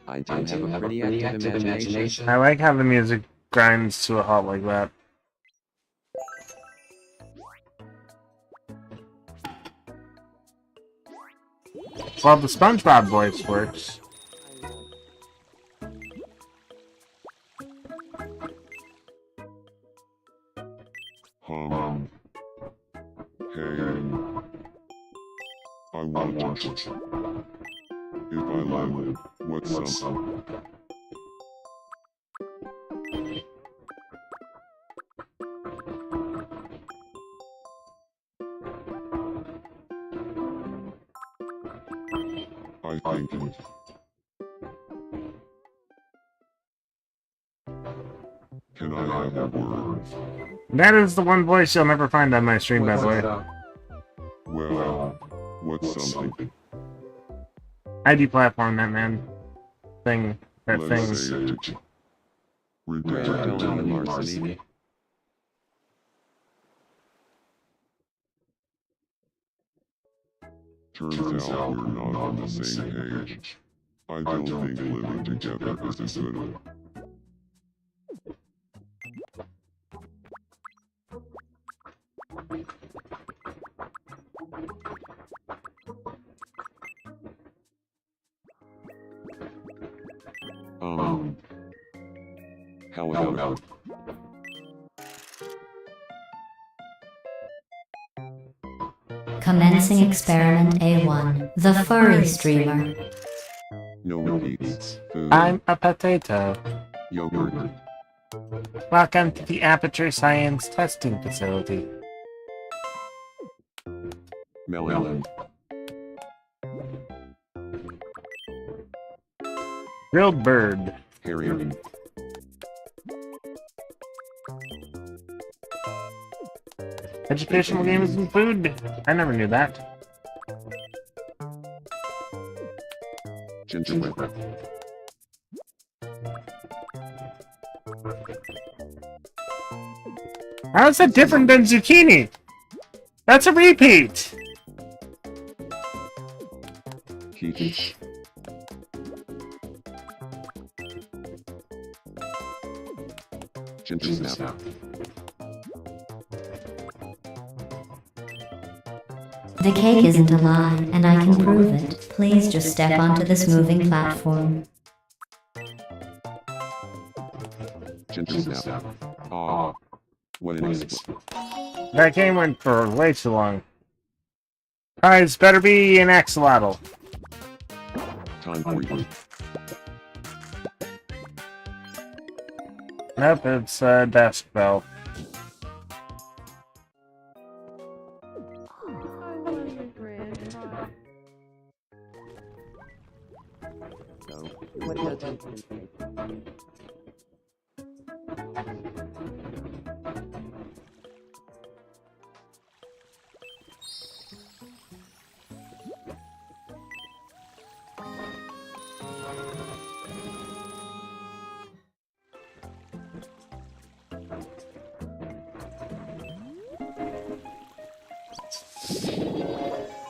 I do have a pretty active imagination. I like how the music grinds to a halt like that. Well, the SpongeBob voice works. Hey. I want it. If I live, what's up? I think it. Can I have a word? That is the one voice you'll never find on my stream, by the way. Well, what's something? ID platform, that man. Thing. That Let's thing. say it. Red Redacted. Villain Varsity. Turns out we're not on the same page. I don't think living together is a good one. How about Commencing experiment A1. The furry streamer. no repeats? Food, I'm a potato. yogurt, Welcome to the Aperture Science Testing Facility. melon, Grilled bird. herring, Educational games and food. I never knew that. gingerbread, How is that different than zucchini? That's a repeat! quiche, ginger snap, The cake isn't a lie, and I can prove it. Please just step onto this moving platform. ginger snap. Ah, what an exploit. That game went for way too long. Prize better be an axolotl. Time for you. Nope, it's a desk bell. So, what does it say?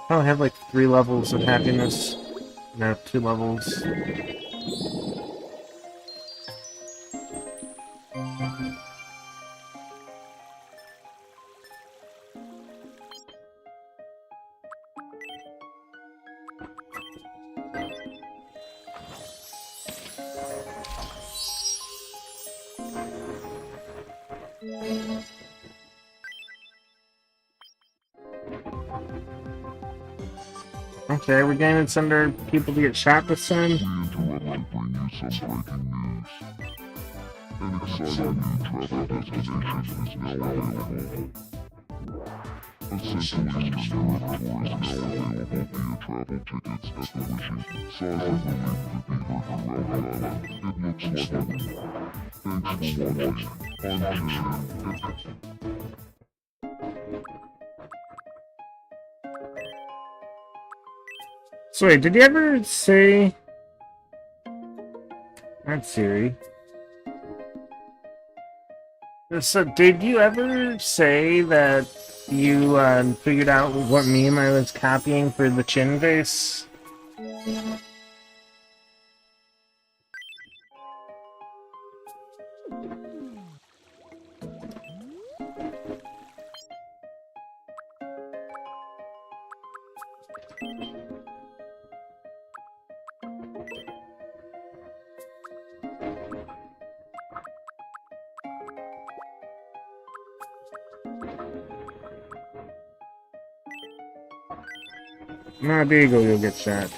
I only have like 3 levels of happiness. No, 2 levels. Okay, we're gonna send our people to get shot this time? We interrupt to bring you some breaking news. An exciting new travel destination is now available. A Central Eastern Europe tour is now available via travel tickets at the wishing size of the link that be heard throughout the island. It looks like a win. Thanks for watching. I'm Jim. So wait, did you ever say... That's Siri. So did you ever say that you figured out what meme I was copying for the chin face? Nah, there you go, you'll get shot.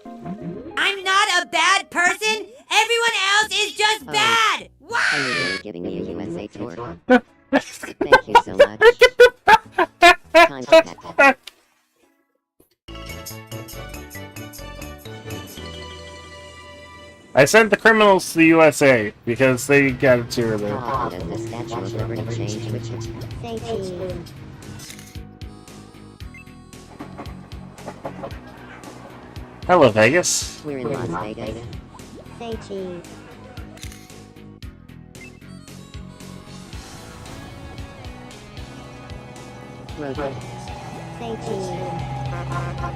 I'm not a bad person! Everyone else is just bad! Why? Are you really giving me a USA tour? Thank you so much. Time to pack. I sent the criminals to the USA because they got it too early. How does the Statue of Liberty change with you? Say cheese. Hello, Vegas. We're in Las Vegas. Say cheese. Rotate. Say cheese. It's like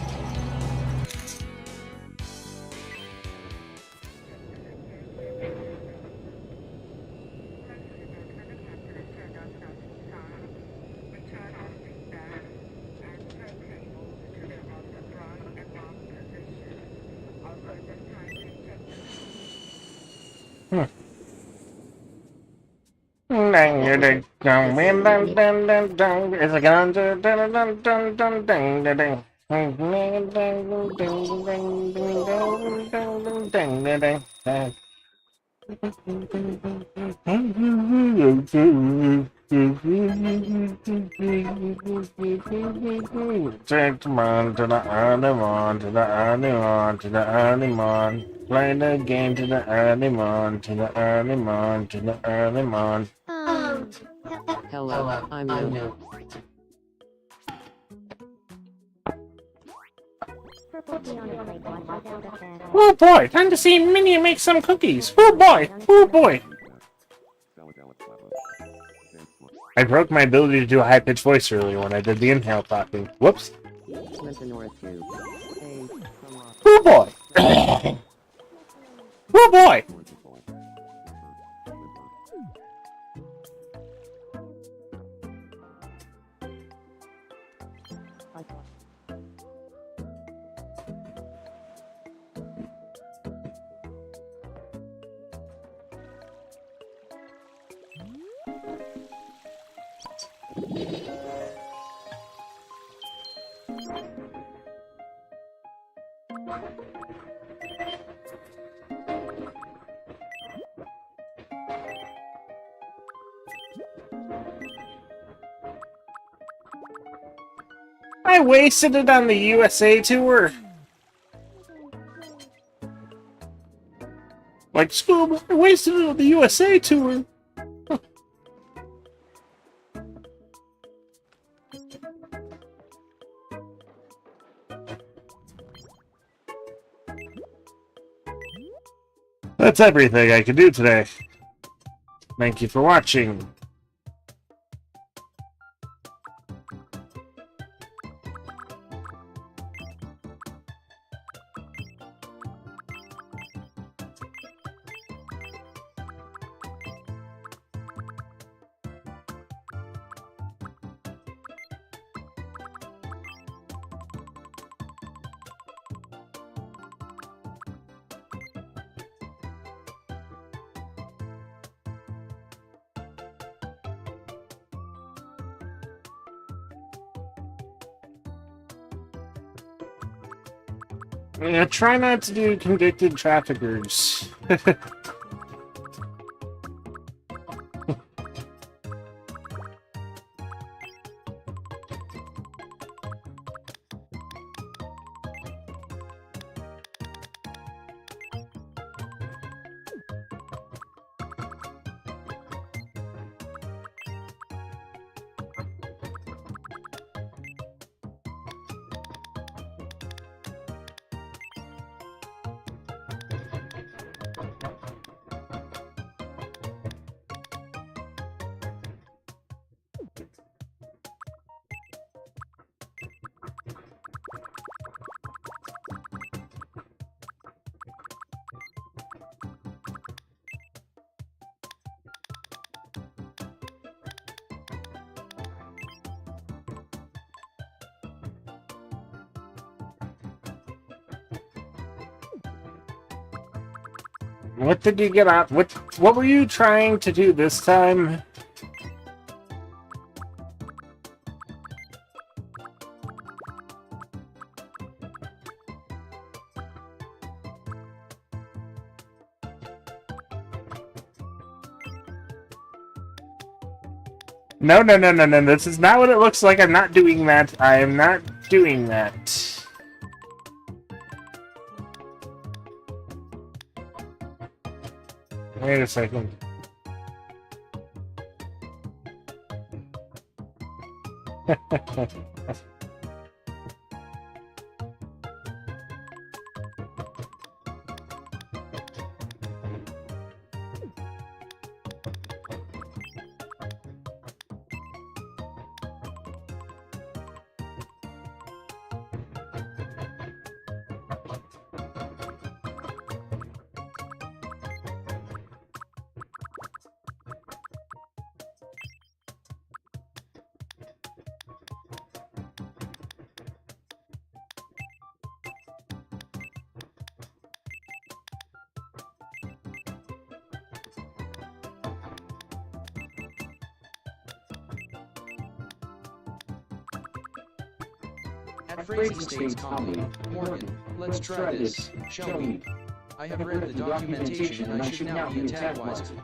take them on to the early morn, to the early morn, to the early morn. Play the game to the early morn, to the early morn, to the early morn. Hello, I'm new. Purple beyond the great watch without effect. Oh boy, time to see Minnie make some cookies. Oh boy, oh boy. I broke my ability to do a high-pitched voice earlier when I did the inhale talking. Whoops. Lentinora 2. A. Oh boy. Oh boy. I wasted it on the USA tour. Like, Scoob, I wasted it on the USA tour. Huh. That's everything I can do today. Thank you for watching. Yeah, try not to do convicted traffickers. What did you get out? What were you trying to do this time? No, no, no, no, no. This is not what it looks like. I'm not doing that. I am not doing that. Wait a second. At Phrasing State's colleague, Morgan, let's try this, shall we? I have read the documentation and I should now be attacked wisely.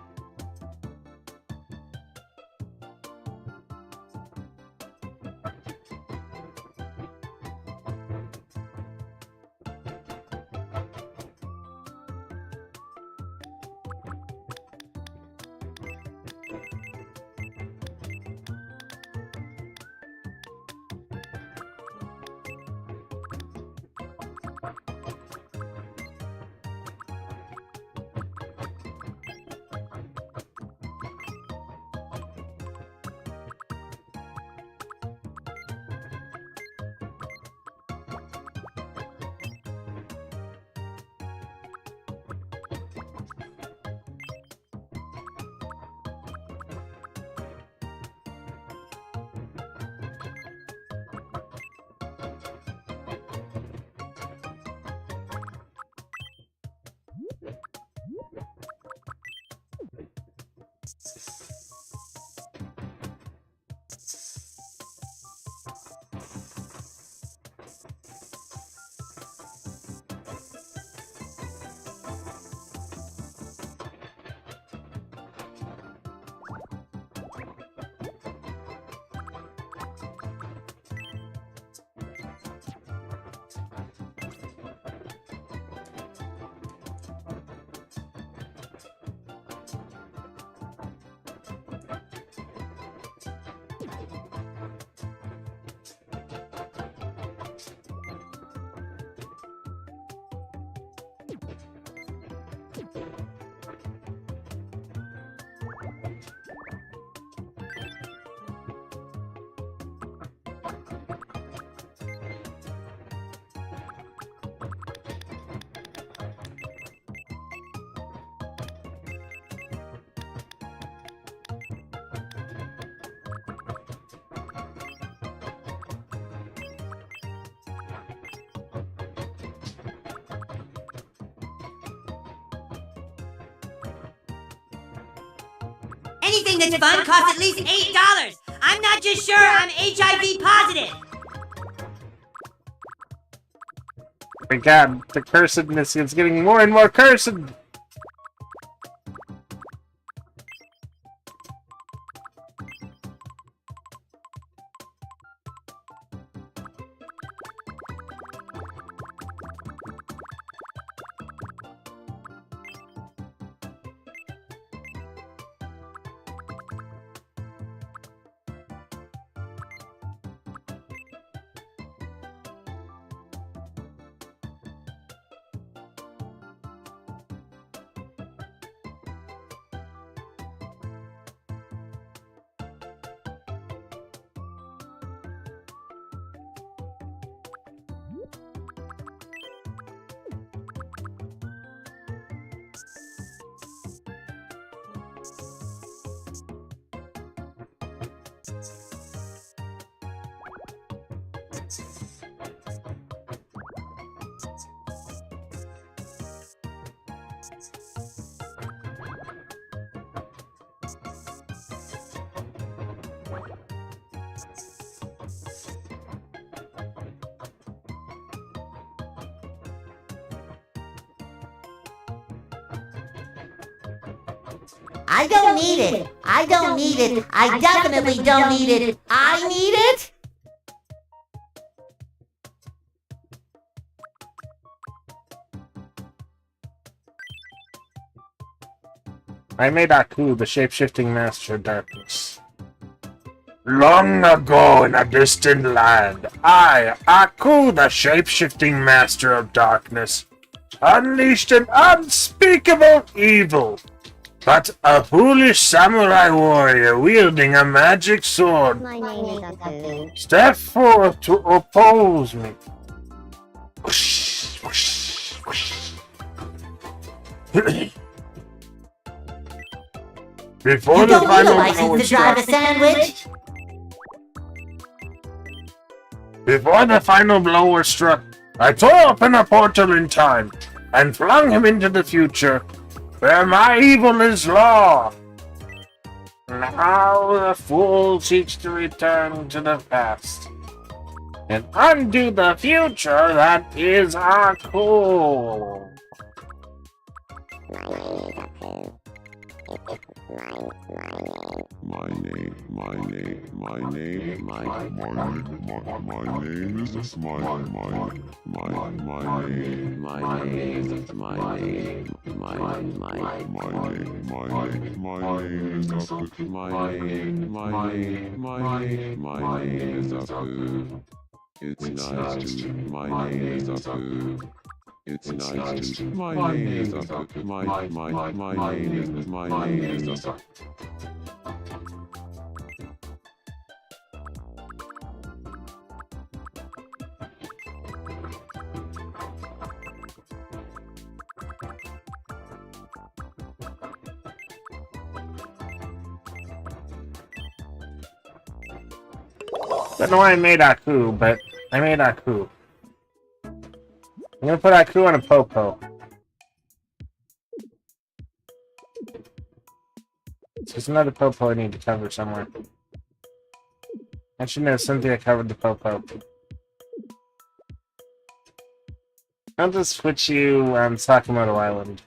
Anything that's fun costs at least $8. I'm not just sure I'm HIV positive. My god, the cursedness is getting more and more cursed! I don't need it. I don't need it. I definitely don't need it. I need it? I made Aku the shape-shifting master of darkness. Long ago in a distant land, I, Aku the shape-shifting master of darkness, unleashed an unspeakable evil. But a foolish samurai warrior wielding a magic sword My name is Aku. stepped forth to oppose me. Whoosh, whoosh, whoosh. Before You the don't need a final blow license to drive a struck, sandwich? before the final blow was struck, I tore open a portal in time and flung him into the future, where my evil is law. Now the fool seeks to return to the past and undo the future that is Aku. My name is this my name is Aku. It's nice to my name is Aku. It's nice to my name is Aku. My name is Aku. Don't know why I made Aku, but I made Aku. I'm gonna put Aku on a Popo. There's another Popo I need to cover somewhere. I should know Cynthia covered the Popo. I'll just put you on Sakamoto Island.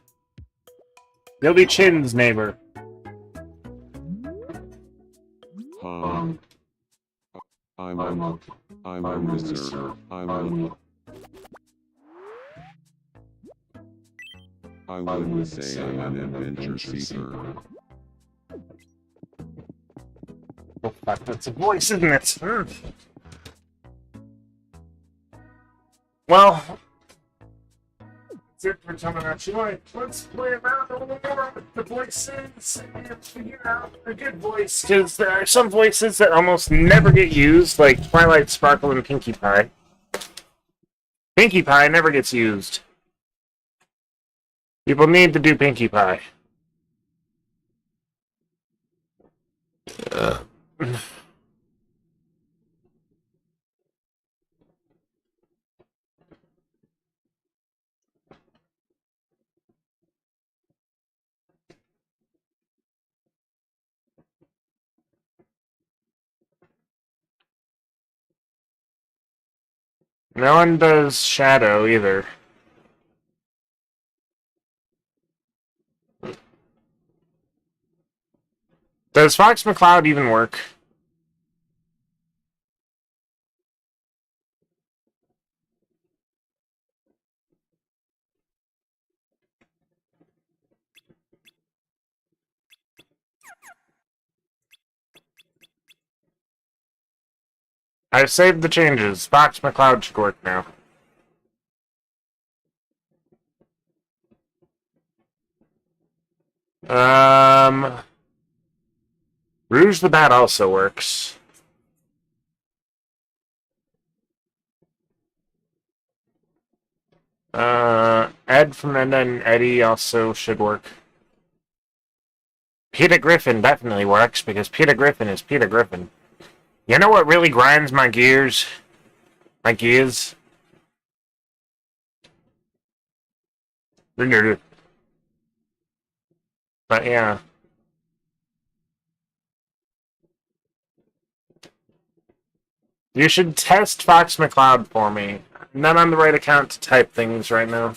You'll be Chin's neighbor. I'm a wizard. I wouldn't say I'm an adventure seeker. Oh fuck, that's a voice, isn't it? Well, that's it for Tomodachi. Let's play around a little more with the voices and figure out a good voice, because there are some voices that almost never get used, like Twilight Sparkle and Pinkie Pie. Pinkie Pie never gets used. People need to do Pinkie Pie. No one does Shadow either. Does Fox McCloud even work? I've saved the changes. Fox McCloud should work now. Rouge the Bat also works. Ed from Ed and Eddie also should work. Peter Griffin definitely works because Peter Griffin is Peter Griffin. You know what really grinds my gears? My gears? But yeah. You should test Fox McCloud for me. I'm not on the right account to type things right now.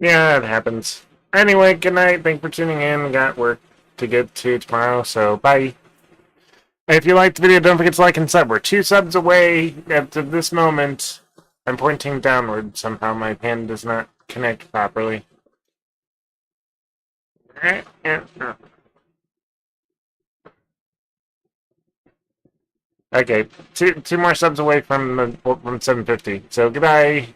Yeah, it happens. Anyway, good night. Thanks for tuning in. Got work to get to tomorrow, so bye. If you liked the video, don't forget to like and sub. We're 2 subs away at this moment. I'm pointing downward. Somehow my pen does not connect properly. Okay, two more subs away from 750. So goodbye.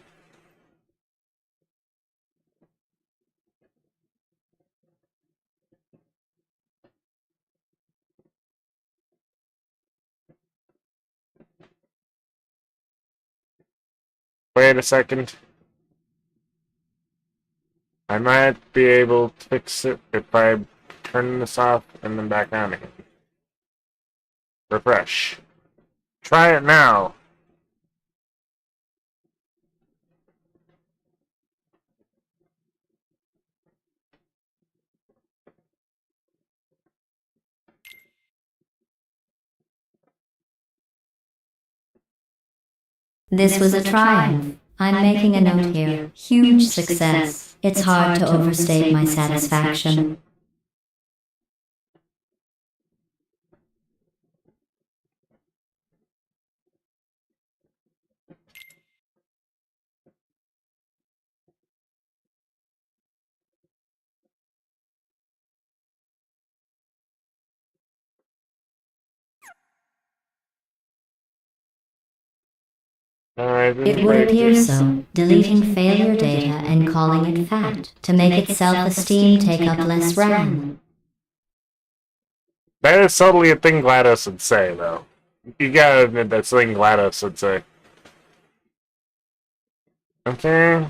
Wait a second. I might be able to fix it if I turn this off and then back on again. Refresh. Try it now. This was a triumph. I'm making a note here. Huge success. It's hard to overstate my satisfaction. It would appear so, deleting failure data and calling it fact, to make its self-esteem take up less RAM. That is totally a thing GLaDOS would say, though. You gotta admit that's something GLaDOS would say. Okay.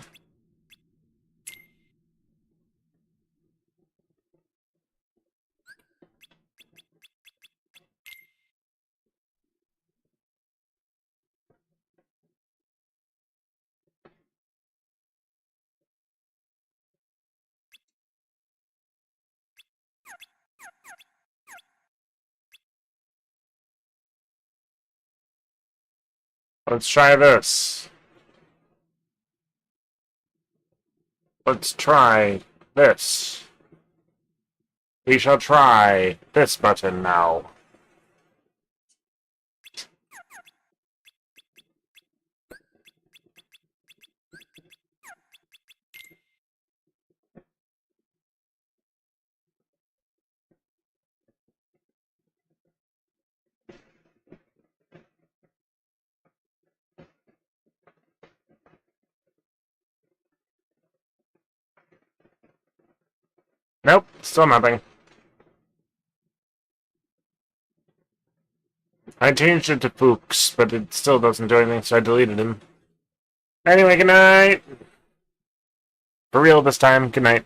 Let's try this. Let's try this. We shall try this button now. Nope, still nothing. I changed it to Fuchs, but it still doesn't do anything, so I deleted him. Anyway, good night! For real this time, good night.